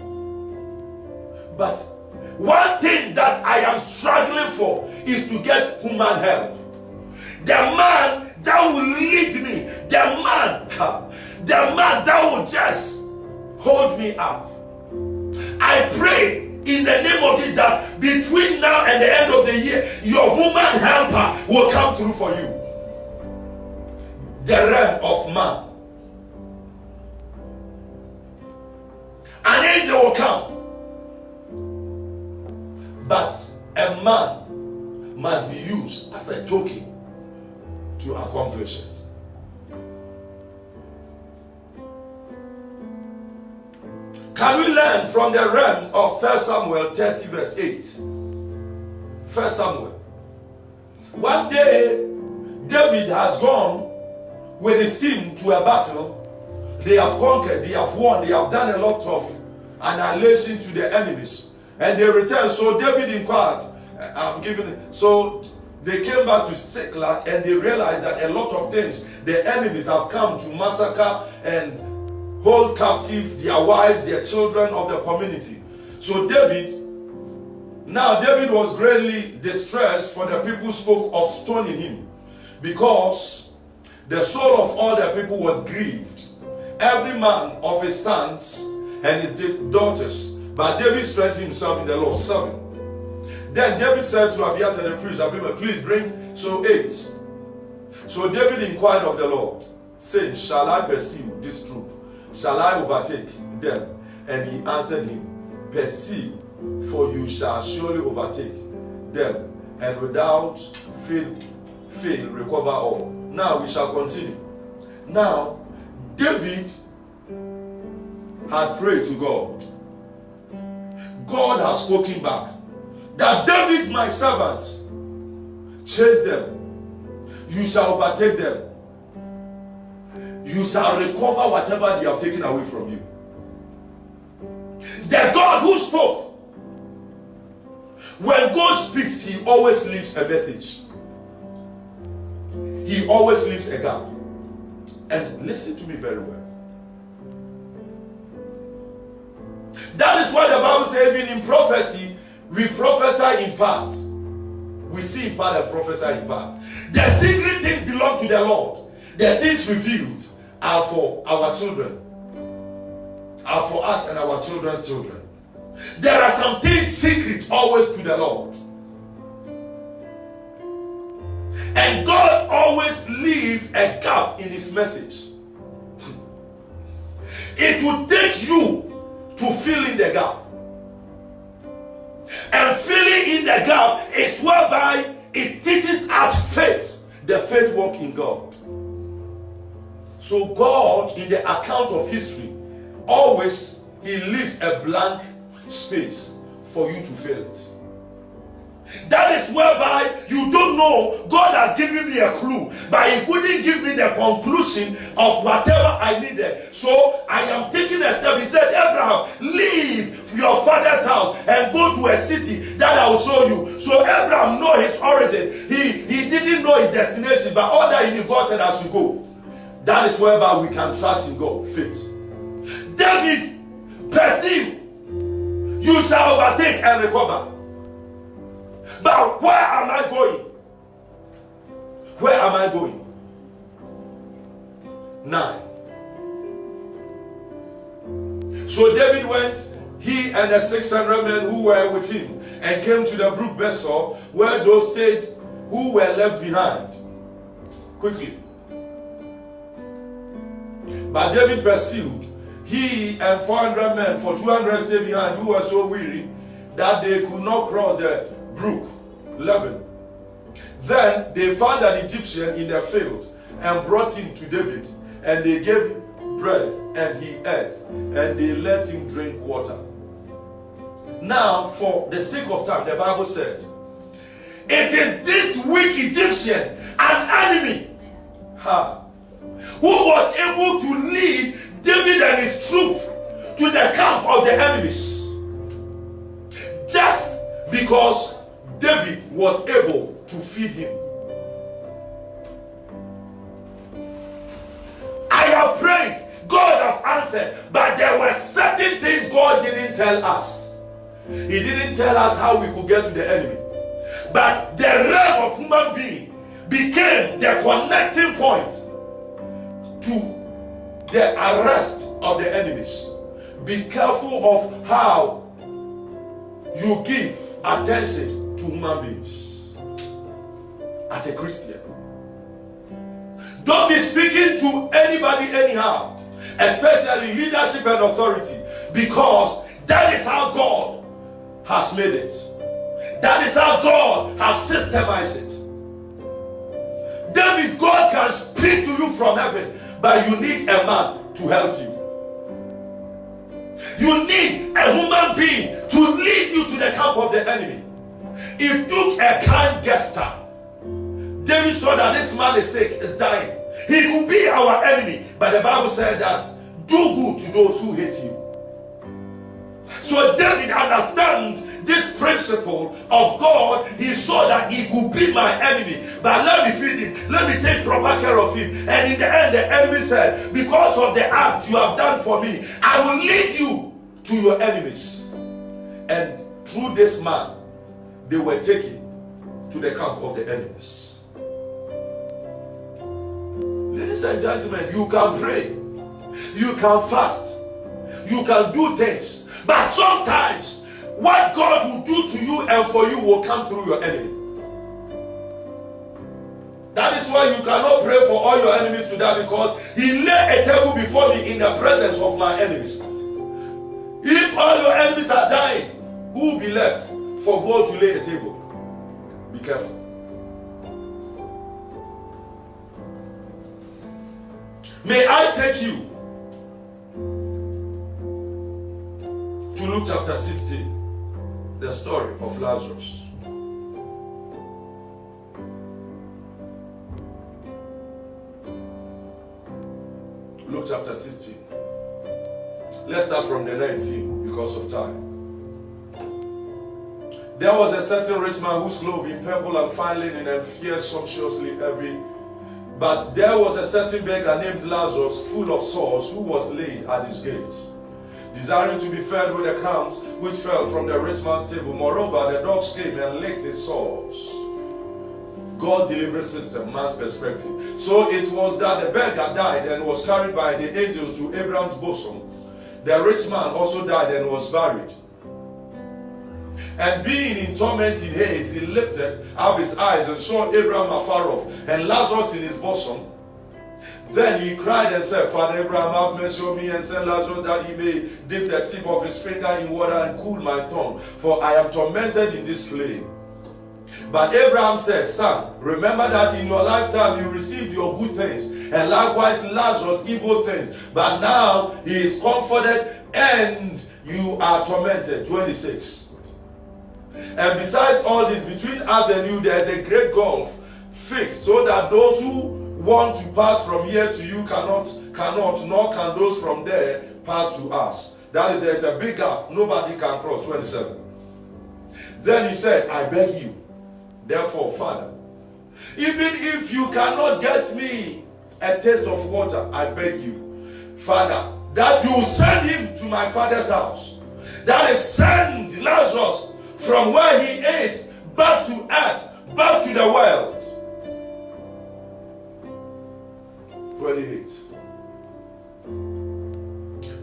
S1: but one thing that I am struggling for is to get human help. The man that will lead me, the man that will just hold me up. I pray in the name of Jesus that between now and the end of the year, your human helper will come through for you. The realm of man. An angel will come. But a man must be used as a token to accomplish it. Can we learn from the realm of 1 Samuel 30 verse 8? 1 Samuel. One day, David has gone with his team to a battle. They have conquered, they have won, they have done a lot of annihilation to the enemies. And they returned. So David inquired, so they came back to Ziklag, and they realized that a lot of things, the enemies have come to massacre and hold captive their wives, their children of the community. So David was greatly distressed, for the people spoke of stoning him, because the soul of all the people was grieved, every man of his sons and his daughters. But David strengthened himself in the Lord. 7. Then David said to Abiathar the priest, please bring 8. So David inquired of the Lord, saying, shall I pursue this troop? Shall I overtake them? And he answered him, pursue, for you shall surely overtake them, and without fail recover all. Now we shall continue. Now David had prayed to God. God has spoken back that David, my servant, chase them. you shall overtake them. You shall recover whatever they have taken away from you. The God who spoke, when God speaks, he always leaves a message. He always leaves a gap. And listen to me very well. That is why the Bible says, even in prophecy, we prophesy in parts. We see in part and prophesy in part. The secret things belong to the Lord. The things revealed are for our children, are for us and our children's children. There are some things secret always to the Lord. And God always leaves a gap in his message. It will take you to fill in the gap. And filling in the gap is whereby it teaches us faith, the faith walk in God. So God, in the account of history, always he leaves a blank space for you to fill it. That is whereby you don't know. God has given me a clue, but he couldn't give me the conclusion of whatever I needed. So I am taking a step. He said, Abraham, leave your father's house and go to a city that I will show you. So Abraham know his origin. He didn't know his destination, but all that he knew, God said, I should go. That is whereby we can trust in God. Faith. David, perceive, you shall overtake and recover. But where am I going? Where am I going? 9. So David went, he and the 600 men who were with him, and came to the brook Besor, where those stayed who were left behind. Quickly. But David pursued, he and 400 men, for 200 stayed behind, who were so weary that they could not cross the brook. 11. Then they found an Egyptian in the field and brought him to David, and they gave bread and he ate, and they let him drink water. Now, for the sake of time, the Bible said, it is this weak Egyptian, an enemy, who was able to lead David and his troop to the camp of the enemies, just because David was able to feed him. I have prayed, God have answered, but there were certain things God didn't tell us. He didn't tell us how we could get to the enemy. But the realm of human being became the connecting point to the arrest of the enemies. Be careful of how you give attention to human beings as a Christian. Don't be speaking to anybody anyhow, especially leadership and authority, because that is how God has made it. That is how God has systemized it. David, God can speak to you from heaven, but you need a man to help you. You need a human being to lead you to the camp of the enemy. It took a kind gesture. David saw that this man is sick, is dying. He could be our enemy, but the Bible said that do good to those who hate you. So David understands this principle of God. He saw that he could be my enemy, but let me feed him, let me take proper care of him. And in the end, the enemy said, because of the act you have done for me, I will lead you to your enemies. And through this man, they were taken to the camp of the enemies. Ladies and gentlemen, you can pray, you can fast, you can do things, but sometimes what God will do to you and for you will come through your enemy. That is why you cannot pray for all your enemies to die, because he laid a table before me in the presence of my enemies. If all your enemies are dying, who will be left for God to lay a table? Be careful. May I take you to Luke chapter 16, the story of Lazarus. Luke chapter 16. Let's start from the 19 because of time. There was a certain rich man whose clothed in purple and fine linen and fared sumptuously every. But there was a certain beggar named Lazarus, full of sores, who was laid at his gates, desiring to be fed with the crumbs which fell from the rich man's table. Moreover, the dogs came and licked his sores. God's delivery system, man's perspective. So it was that the beggar died and was carried by the angels to Abraham's bosom. The rich man also died and was buried. And being in torment in Hades, he lifted up his eyes and saw Abraham afar off, and Lazarus in his bosom. Then he cried and said, Father Abraham, have mercy on me, and send Lazarus that he may dip the tip of his finger in water and cool my tongue, for I am tormented in this flame. But Abraham said, Son, remember that in your lifetime you received your good things, and likewise Lazarus evil things. But now he is comforted, and you are tormented. 26. And besides all this, between us and you there is a great gulf fixed, so that those who want to pass from here to you cannot, nor can those from there pass to us. That is, there is a big gap, nobody can cross. 27. Then he said, I beg you, therefore, Father, even if you cannot get me a taste of water, I beg you, Father, that you send him to my father's house. That is, send Lazarus from where he is back to earth, back to the world. 28.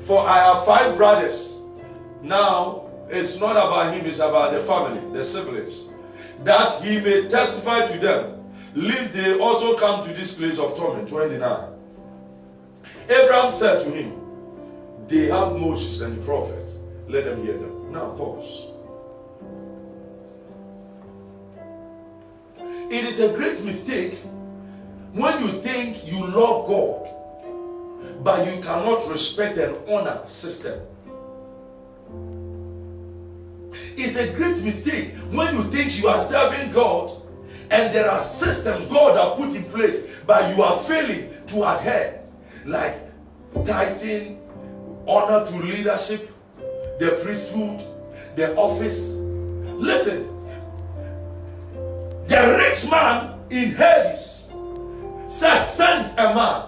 S1: For I have 5 brothers. Now, it's not about him, it's about the family, the siblings. That he may testify to them, lest they also come to this place of torment. 29. Abraham said to him, they have Moses and the prophets. Let them hear them. Now pause. It is a great mistake when you think you love God, but you cannot respect and honor system. It's a great mistake when you think you are serving God and there are systems God has put in place, but you are failing to adhere, like tithing, honor to leadership, the priesthood, the office. Listen, the rich man in Hades said, sent a man.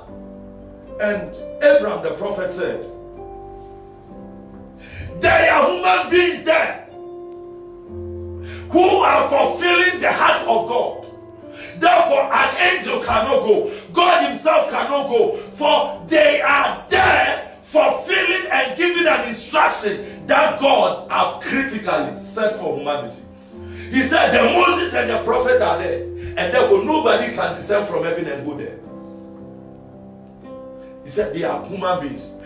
S1: And Abraham the prophet said, there are human beings there who are fulfilling the heart of God. Therefore, an angel cannot go. God himself cannot go. For they are there fulfilling and giving an instruction that God have critically set for humanity. He said the Moses and the prophet are there, and therefore nobody can descend from heaven and go there. He said they are human beings.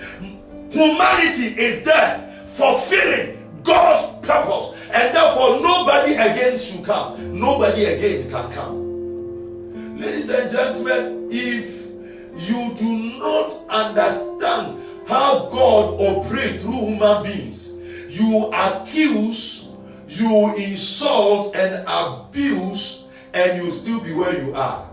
S1: Humanity is there fulfilling God's purpose, and therefore nobody again should come. Nobody again can come. Ladies and gentlemen, if you do not understand how God operates through human beings, you accuse, you insult and abuse, and you still be where you are.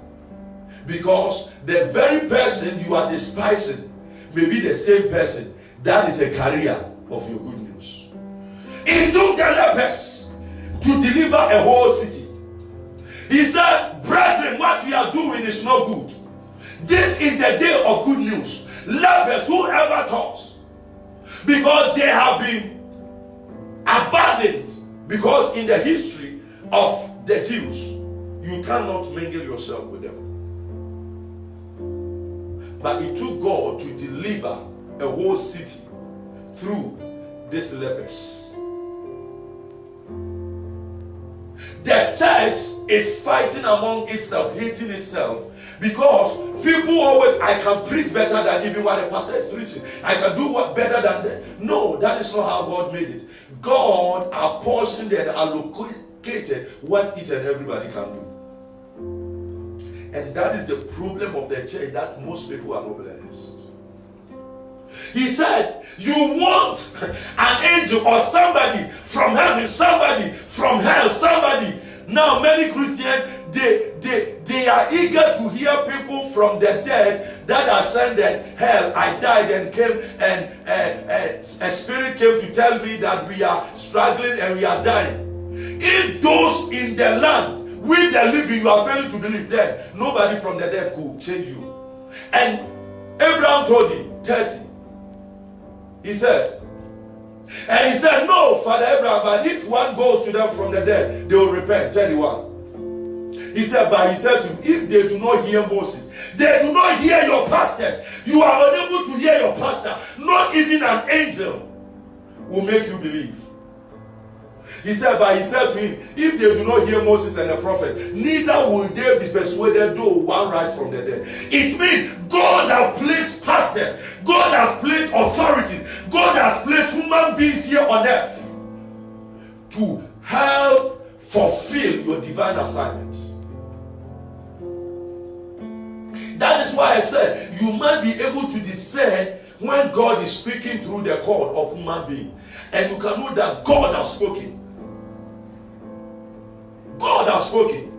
S1: Because the very person you are despising may be the same person that is a carrier of your good news. It took the lepers to deliver a whole city. He said, brethren, what we are doing is not good. This is the day of good news. Lepers, whoever thought, because they have been abandoned. Because in the history of the Jews, you cannot mingle yourself with them. But it took God to deliver a whole city through these lepers. The church is fighting among itself, hating itself, because people always, I can preach better than even what the pastor is preaching. I can do what better than that. No, that is not how God made it. God apportioned and allocated what each and everybody can do. And that is the problem of the church, that most people are not blessed. He said, you want an angel or somebody from heaven, somebody from hell, somebody. Now many Christians, they are eager to hear people from the dead that ascended hell, I died and came, and a spirit came to tell me that we are struggling and we are dying. If those in the land, we the living, you are failing to believe, then nobody from the dead could change you. And Abraham told him, 30. He said, no, Father Abraham, but if one goes to them from the dead, they will repent. 31. He said to him, if they do not hear Moses, they do not hear your pastors. You are unable to hear your pastor. Not even an angel will make you believe. He said to him, if they do not hear Moses and the prophet, neither will they be persuaded though one rise from the dead. It means God has placed pastors, God has placed authorities, God has placed human beings here on earth to help fulfill your divine assignment. That is why I said you must be able to discern when God is speaking through the cord of human being, and you can know that God has spoken. God has spoken.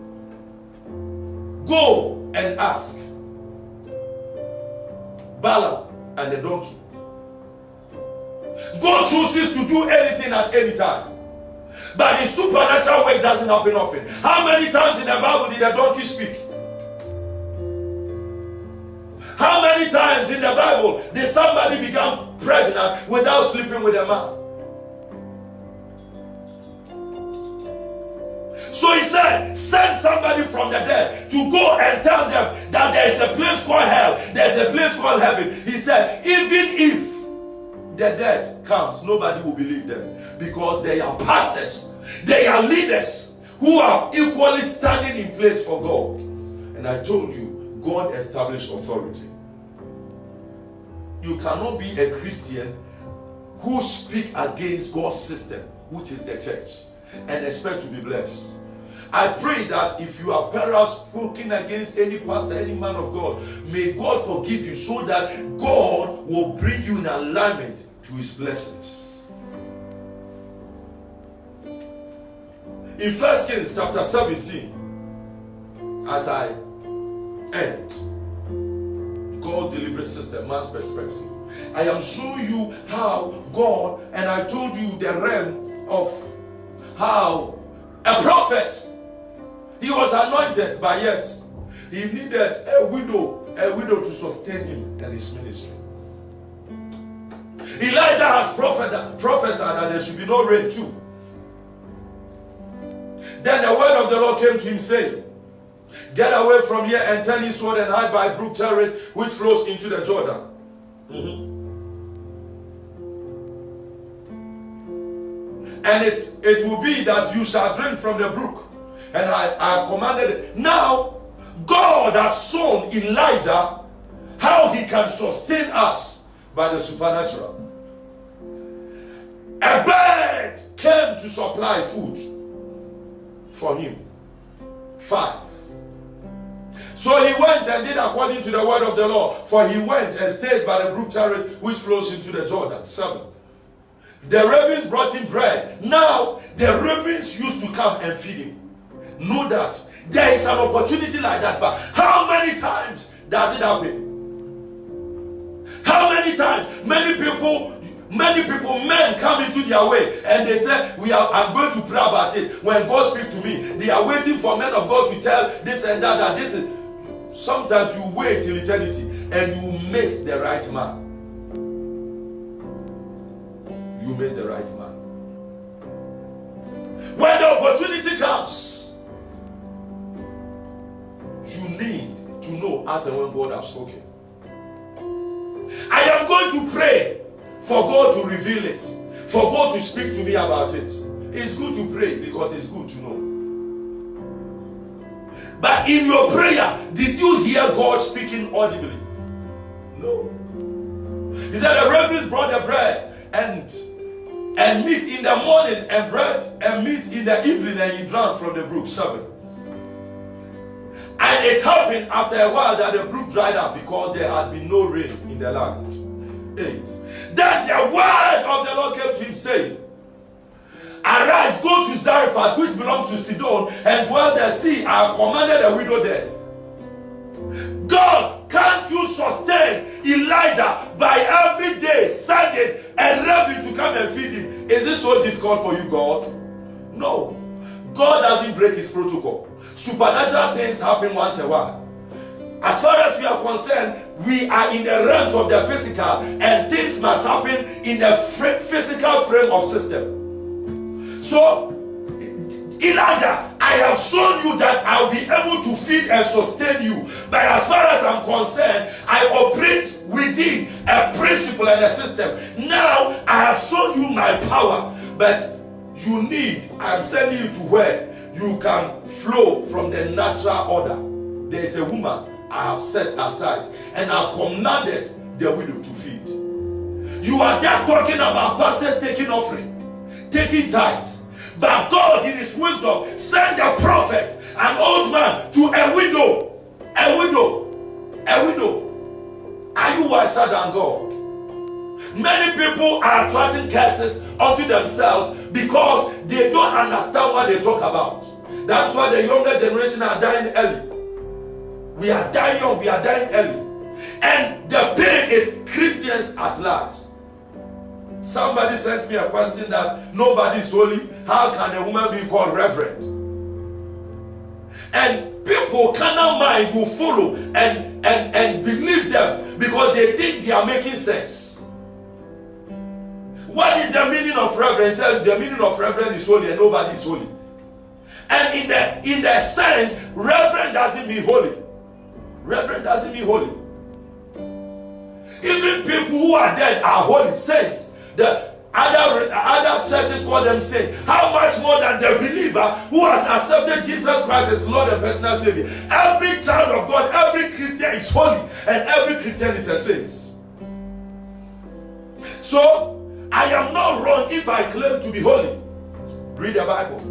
S1: Go and ask Balaam and the donkey. God chooses to do anything at any time, but the supernatural way doesn't happen often. How many times in the Bible did the donkey speak? How many times in the Bible did somebody become pregnant without sleeping with a man? So he said, send somebody from the dead to go and tell them that there's a place called hell, there's a place called heaven. He said, even if the dead comes, nobody will believe them, because they are pastors, they are leaders who are equally standing in place for God. And I told you, God established authority. You cannot be a Christian who speak against God's system, which is the church, and expect to be blessed. I pray that if you have perhaps spoken against any pastor, any man of God, may God forgive you, so that God will bring you in alignment to his blessings. In 1 Kings chapter 17, as I end God's delivery system, man's perspective, I am showing you how God, and I told you the realm of how a prophet, he was anointed, but yet he needed a widow to sustain him and his ministry. Elijah has prophesied that there should be no rain too. Then the word of the Lord came to him saying, get away from here and turn eastward and hide by brook Cherith, which flows into the Jordan. And it will be that you shall drink from the brook. And I have commanded it. Now, God has shown Elijah how he can sustain us by the supernatural. A bird came to supply food for him. 5. So he went and did according to the word of the Lord, for he went and stayed by the brook Cherith, which flows into the Jordan. 7. The ravens brought him bread. Now, the ravens used to come and feed him. Know that there is an opportunity like that, but how many times does it happen? How many times? Many people, men come into their way and they say, I'm going to pray about it. When God speaks to me, they are waiting for men of God to tell this and that this is. Sometimes you wait till eternity and you miss the right man. You miss the right man. When the opportunity comes, you need to know as and when God has spoken. I am going to pray for God to reveal it, for God to speak to me about it. It's good to pray because it's good to know. But in your prayer, did you hear God speaking audibly? No. He said the ravens brought the bread and meat in the morning, and bread and meat in the evening, and he drank from the brook. 7. And it happened after a while that the brook dried up, because there had been no rain in the land. 8. Then the word of the Lord came to him, saying, arise, go to Zarephath, which belongs to Sidon, and dwell there. See, I have commanded a widow there. God can't you sustain Elijah by every day sending a raven to come and feed him? Is this so difficult for you, God? No. God doesn't break his protocol. Supernatural things happen once in a while. As far as we are concerned, we are in the realms of the physical, and things must happen in the physical frame of system. So, Elijah, I have shown you that I'll be able to feed and sustain you. But as far as I'm concerned, I operate within a principle and a system. Now, I have shown you my power. But I'm sending you to where you can flow from the natural order. There is a woman I have set aside, and I've commanded the widow to feed. You are there talking about pastors taking offering, taking tithes. But God, in his wisdom, sent a prophet, an old man, to a widow. A widow. A widow. Are you wiser than God? Many people are attracting curses unto themselves because they don't understand what they talk about. That's why the younger generation are dying early. We are dying young, we are dying early. And the pain is Christians at large. Somebody sent me a question that nobody is holy. How can a woman be called reverend? And people carnal mind will follow and believe them because they think they are making sense. What is the meaning of reverend? He said the meaning of reverend is holy and nobody is holy. And in the sense, reverend doesn't mean holy. Reverend doesn't mean holy. Even people who are dead are holy saints. The other churches call them saints. How much more than the believer who has accepted Jesus Christ as Lord and personal Savior? Every child of God, every Christian is holy, and every Christian is a saint. So, I am not wrong if I claim to be holy. Read the Bible.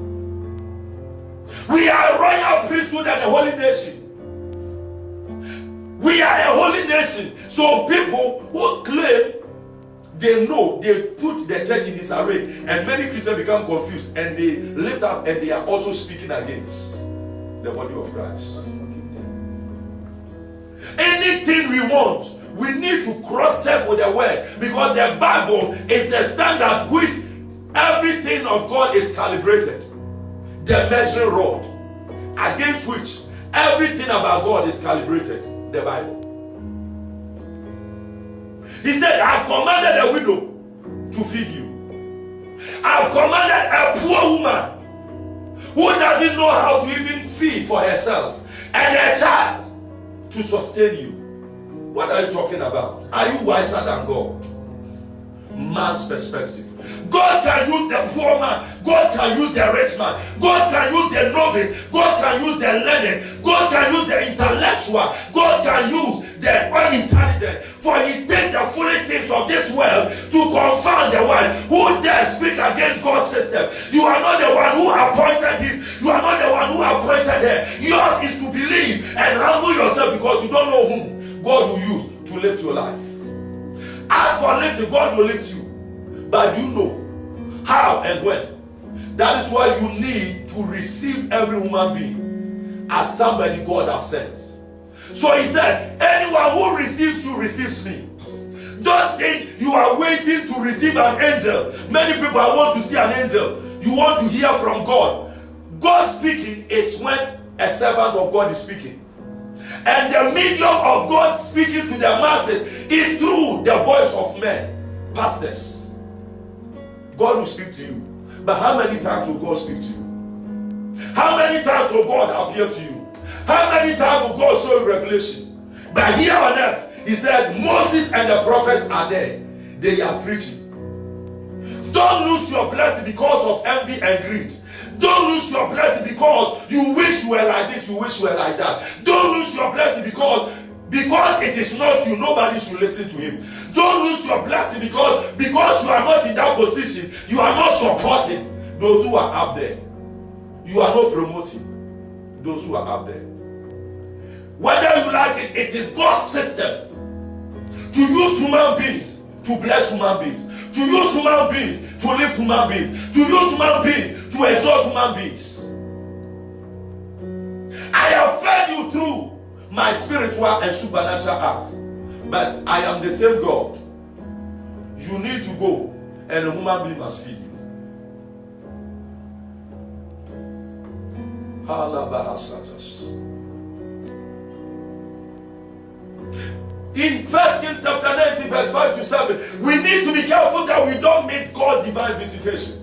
S1: We are a royal priesthood and a holy nation. We are a holy nation. So people who claim they know, they put the church in disarray, and many Christians become confused and they lift up and they are also speaking against the body of Christ. Anything we want, we need to cross-check with the word, because the Bible is the standard which everything of God is calibrated. The measuring rod against which everything about God is calibrated. The Bible. He said, I've commanded a widow to feed you. I've commanded a poor woman who doesn't know how to even feed for herself and a child to sustain you. What are you talking about? Are you wiser than God? Man's perspective. God can use the poor man. God can use the rich man. God can use the novice. God can use the learned. God can use the intellectual. God can use the unintelligent. For he takes the foolish things of this world to confound the one who dares speak against God's system. You are not the one who appointed him. You are not the one who appointed her. Yours is to believe and humble yourself, because you don't know whom God will use to lift your life. As for lifting, God will lift you. But you know how and when. That is why you need to receive every human being as somebody God has sent. So he said, anyone who receives you receives me. Don't think you are waiting to receive an angel. Many people want to see an angel. You want to hear from God. God speaking is when a servant of God is speaking. And the medium of God speaking to the masses is through the voice of men, pastors. God will speak to you. But how many times will God speak to you? How many times will God appear to you? How many times will God show you revelation? But here on earth, he said, Moses and the prophets are there. They are preaching. Don't lose your blessing because of envy and greed. Don't lose your blessing because you wish you were like this, you wish you were like that. Don't lose your blessing because it is not you, nobody should listen to him. Don't lose your blessing because you are not in that position. You are not supporting those who are up there. You are not promoting those who are up there. Whether you like it, it is God's system to use human beings to bless human beings, to use human beings to lift human beings, to use human beings to exalt human beings. I have fed you through my spiritual and supernatural act. But I am the same God. You need to go, and a human being must feed you. In 1 Kings chapter 19, verse 5 to 7, we need to be careful that we don't miss God's divine visitation.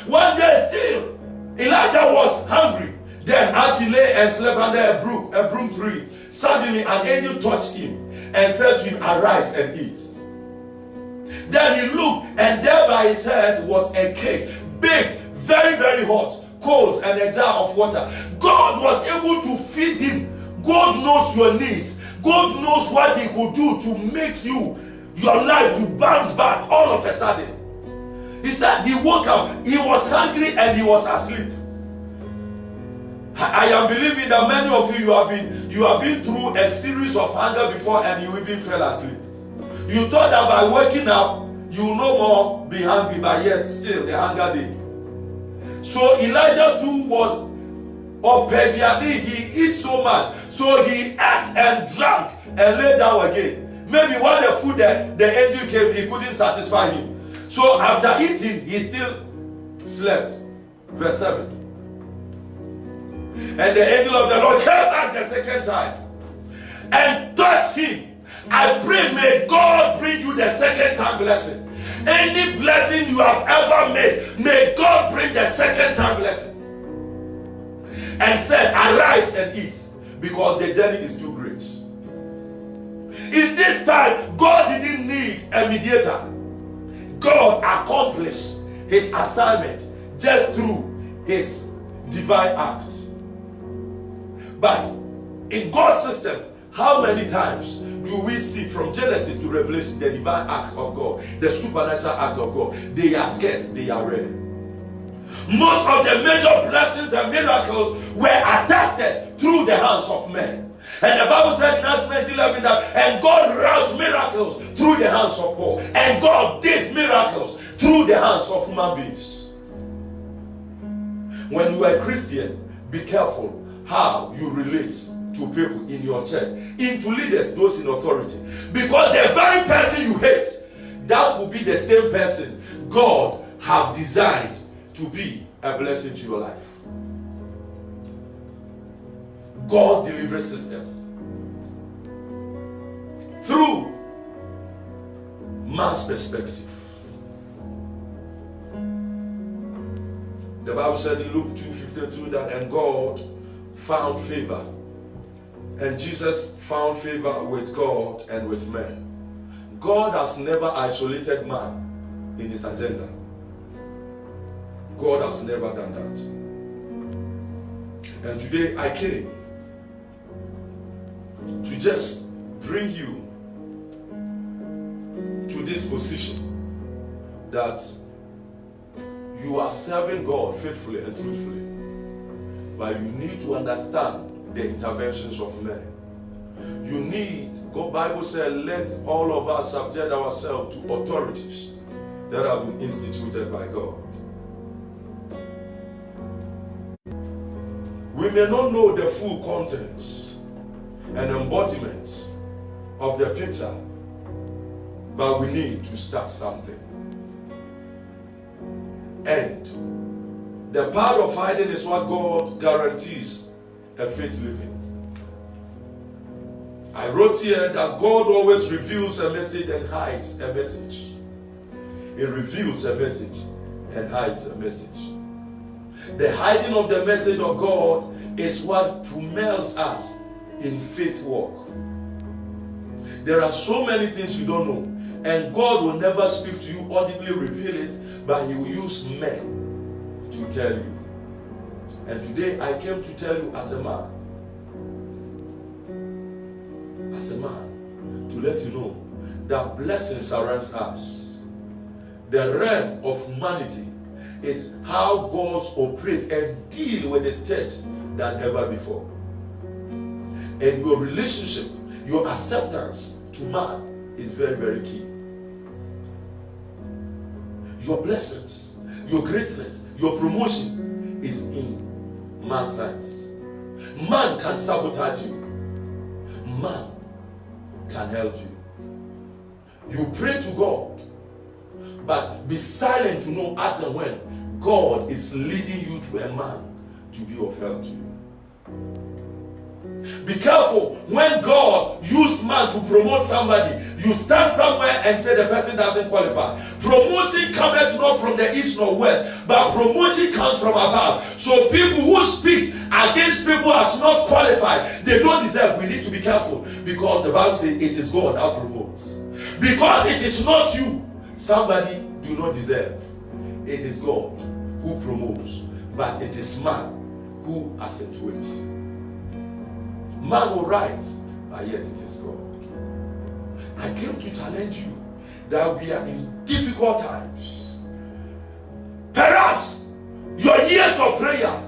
S1: One day still, Elijah was hungry. Then as he lay and slept under a broom tree, suddenly an angel touched him and said to him, arise and eat. Then he looked, and there by his head was a cake, big, very, very hot, coals and a jar of water. God was able to feed him. God knows your needs. God knows what he could do to make your life to bounce back all of a sudden. He said he woke up, he was hungry and he was asleep. I am believing that many of you have been through a series of hunger before and you even fell asleep. You thought that by waking up you will no more be hungry, but yet still the hunger did. So Elijah too was opediani. He eats so much, so he ate and drank and lay down again. Maybe while the food the angel came, he couldn't satisfy him. So after eating, he still slept. Verse 7. And the angel of the Lord came back the second time and touched him. I pray, may God bring you the second time blessing. Any blessing you have ever missed, may God bring the second time blessing. And said, arise and eat, because the journey is too great. In this time, God didn't need a mediator. God accomplished his assignment just through his divine act. But in God's system, how many times do we see from Genesis to Revelation the divine acts of God, the supernatural act of God? They are scarce, they are rare. Most of the major blessings and miracles were attested through the hands of men. And the Bible said in Acts 19:11 that, and God wrought miracles through the hands of Paul. And God did miracles through the hands of human beings. When you are a Christian, be careful how you relate to people in your church, into leaders, those in authority. Because the very person you hate, that will be the same person God have designed to be a blessing to your life. God's delivery system. Through man's perspective. The Bible said in Luke 2:52 that, and God found favor. And Jesus found favor with God and with men. God has never isolated man in his agenda. God has never done that. And today I came to just bring you to this position that you are serving God faithfully and truthfully, but you need to understand the interventions of men. You need, God Bible said, let all of us subject ourselves to authorities that have been instituted by God. We may not know the full contents and embodiments of the picture, but we need to start something. And the part of hiding is what God guarantees a faith living. I wrote here that God always reveals a message and hides a message. He reveals a message and hides a message. The hiding of the message of God is what propels us in faith walk. There are so many things you don't know, and God will never speak to you audibly, reveal it, but he will use men to tell you. And today I came to tell you as a man, to let you know that blessing surrounds us. The realm of humanity is how God operates and deal with his church than ever before. And your relationship, your acceptance to man is very, very key. Your blessings, your greatness, your promotion is in man's hands. Man can sabotage you. Man can help you. You pray to God, but be silent to know as and when God is leading you to a man to be of help to you. Be careful when God uses man to promote somebody. You stand somewhere and say the person doesn't qualify. Promotion comes not from the east nor west, but promotion comes from above. So people who speak against people as not qualified, they don't deserve. We need to be careful, because the Bible says it is God that promotes. Because it is not you, somebody do not deserve. It is God who promotes, but it is man who accentuates. Man will write, but yet it is God. I came to challenge you that we are in difficult times. Perhaps your years of prayer,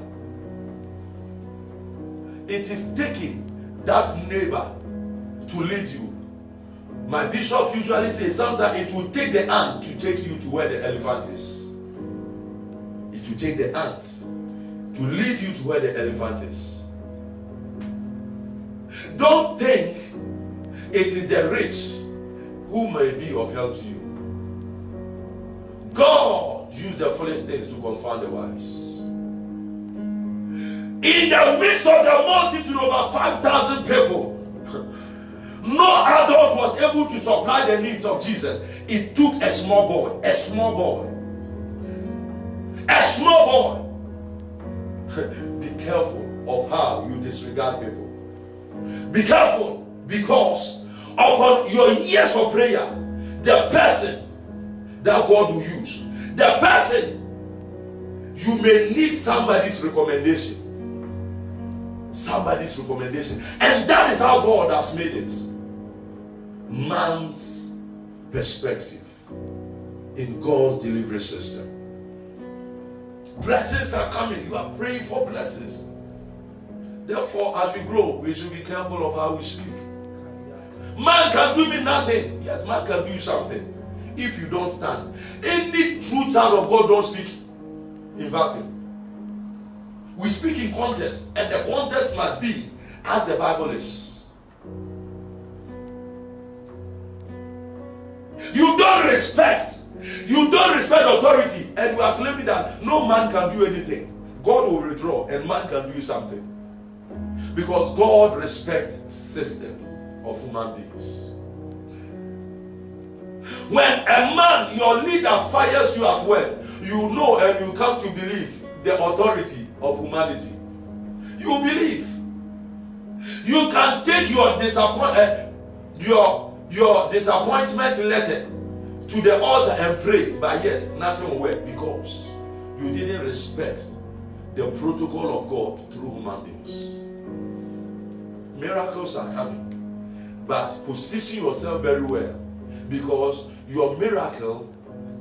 S1: it is taking that neighbor to lead you. My bishop usually says sometimes it will take the ant to take you to where the elephant is. It will take the ant to lead you to where the elephant is. Don't think it is the rich who may be of help to you. God used the foolish things to confound the wise. In the midst of the multitude, over 5,000 people, no adult was able to supply the needs of Jesus. It took a small boy, a small boy. Be careful of how you disregard people. Be careful, because upon your years of prayer, the person that God will use, the person, you may need somebody's recommendation. And that is how God has made it. Man's perspective in God's delivery system. Blessings are coming. You are praying for blessings. Therefore, as we grow, we should be careful of how we speak. Man can do me nothing. Yes, man can do something. If you don't stand. Any true child of God don't speak in vacuum. We speak in context, and the context must be as the Bible is. You don't respect authority, and you are claiming that no man can do anything. God will withdraw, and man can do something. Because God respects system of human beings. When a man, your leader, fires you at work, you know and you come to believe the authority of humanity. You believe. You can take your disappointment letter to the altar and pray, but yet nothing will work, because you didn't respect the protocol of God through human beings. Miracles are coming, but position yourself very well, because your miracle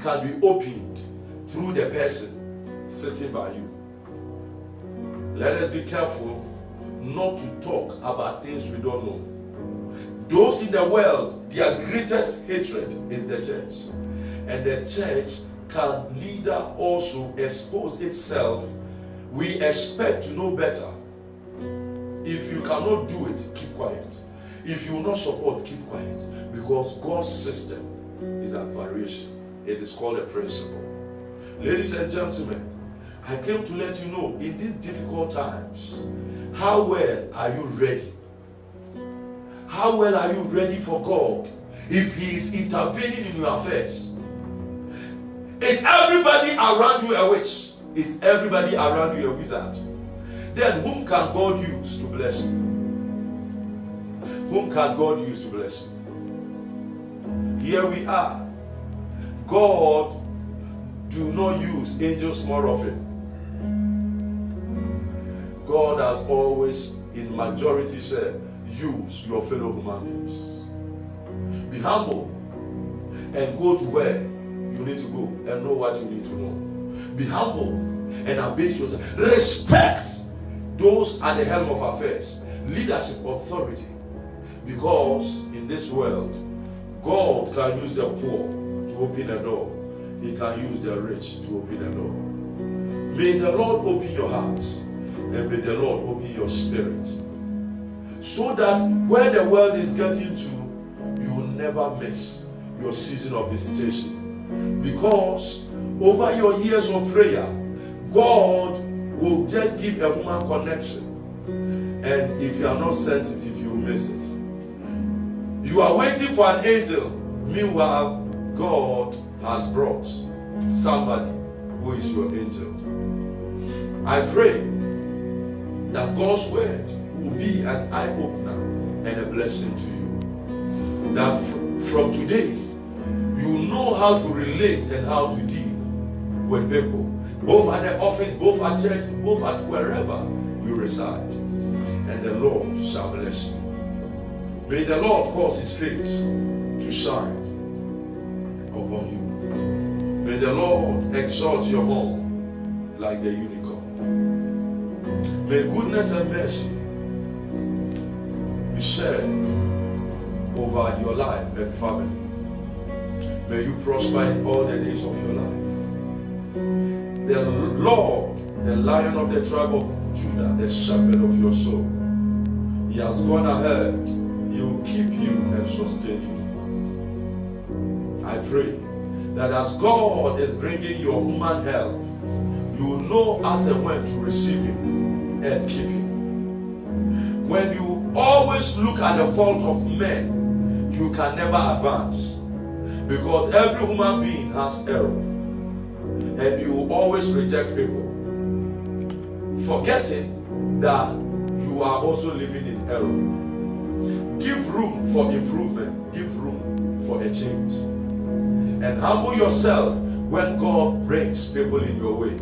S1: can be opened through the person sitting by you. Let us be careful not to talk about things we don't know. Those in the world, their greatest hatred is the church, and the church can neither also expose itself. We expect to know better. If you cannot do it, keep quiet. If you will not support, keep quiet. Because God's system is at variation. It is called a principle. Ladies and gentlemen, I came to let you know, in these difficult times, how well are you ready? How well are you ready for God if He is intervening in your affairs? Is everybody around you a witch? Is everybody around you a wizard? Then whom can God use to bless you? Whom can God use to bless you? Here we are. God do not use angels more often. God has always, in majority, said, use your fellow human beings. Be humble and go to where you need to go and know what you need to know. Be humble and abase yourself. Respect those at the helm of affairs, leadership, authority. Because in this world, God can use the poor to open a door. He can use the rich to open a door. May the Lord open your heart And may the Lord open your spirit, so that where the world is getting to, you will never miss your season of visitation. Because over your years of prayer, God will just give a human connection. And if you are not sensitive, you will miss it. You are waiting for an angel. Meanwhile, God has brought somebody who is your angel. I pray that God's word will be an eye-opener and a blessing to you. That from today, you know how to relate and how to deal with people, both at the office, both at church, both at wherever you reside. And the Lord shall bless you. May the Lord cause his face to shine upon you. May the Lord exalt your home like the unicorn. May goodness and mercy be shed over your life and family. May you prosper in all the days of your life. The Lord, the Lion of the tribe of Judah, the shepherd of your soul, he has gone ahead. He will keep you and sustain you. I pray that as God is bringing your human health, you will know as and when to receive him and keep him. When you always look at the fault of men, you can never advance. Because every human being has error. And you will always reject people, forgetting that you are also living in error. Give room for improvement. Give room for a change. And humble yourself when God brings people in your way.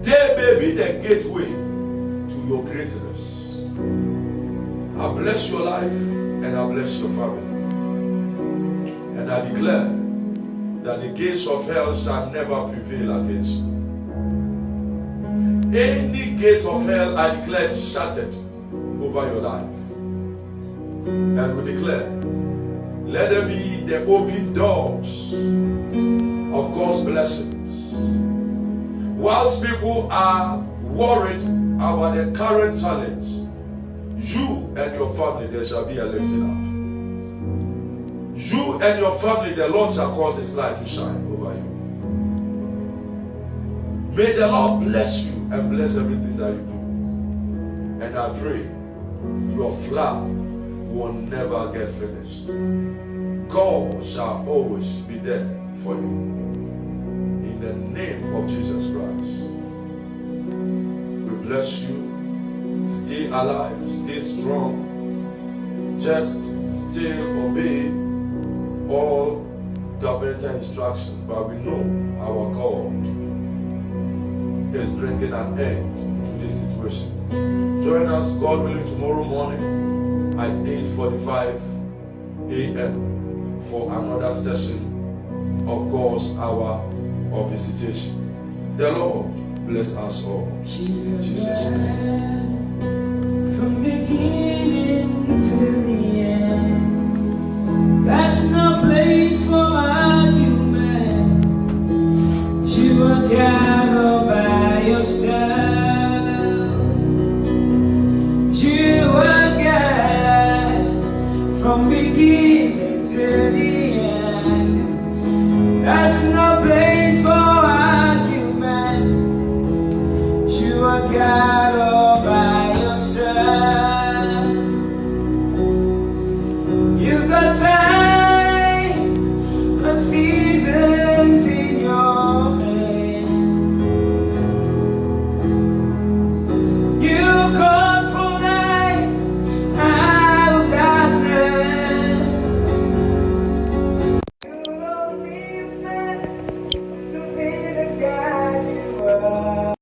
S1: They may be the gateway to your greatness. I bless your life and I bless your family. And I declare that the gates of hell shall never prevail against you. Any gate of hell, I declare, shattered over your life. And we declare, let there be the open doors of God's blessings. Whilst people are worried about the current challenge, you and your family, there shall be a lifting up. You and your family, the Lord shall cause his light to shine over you. May the Lord bless you and bless everything that you do. And I pray your flower will never get finished. God shall always be there for you. In the name of Jesus Christ. We bless you. Stay alive. Stay strong. Just still obey all governmental instructions, but we know our God is bringing an end to this situation. Join us, God willing, tomorrow morning at 8:45 a.m. for another session of God's hour of visitation. The Lord bless us all. In Jesus' name.
S2: From beginning to the end. That's no place for argument. You are God all by yourself. You are God from beginning to the end. That's no place for argument. You are God all by yourself. You've got time, let's see.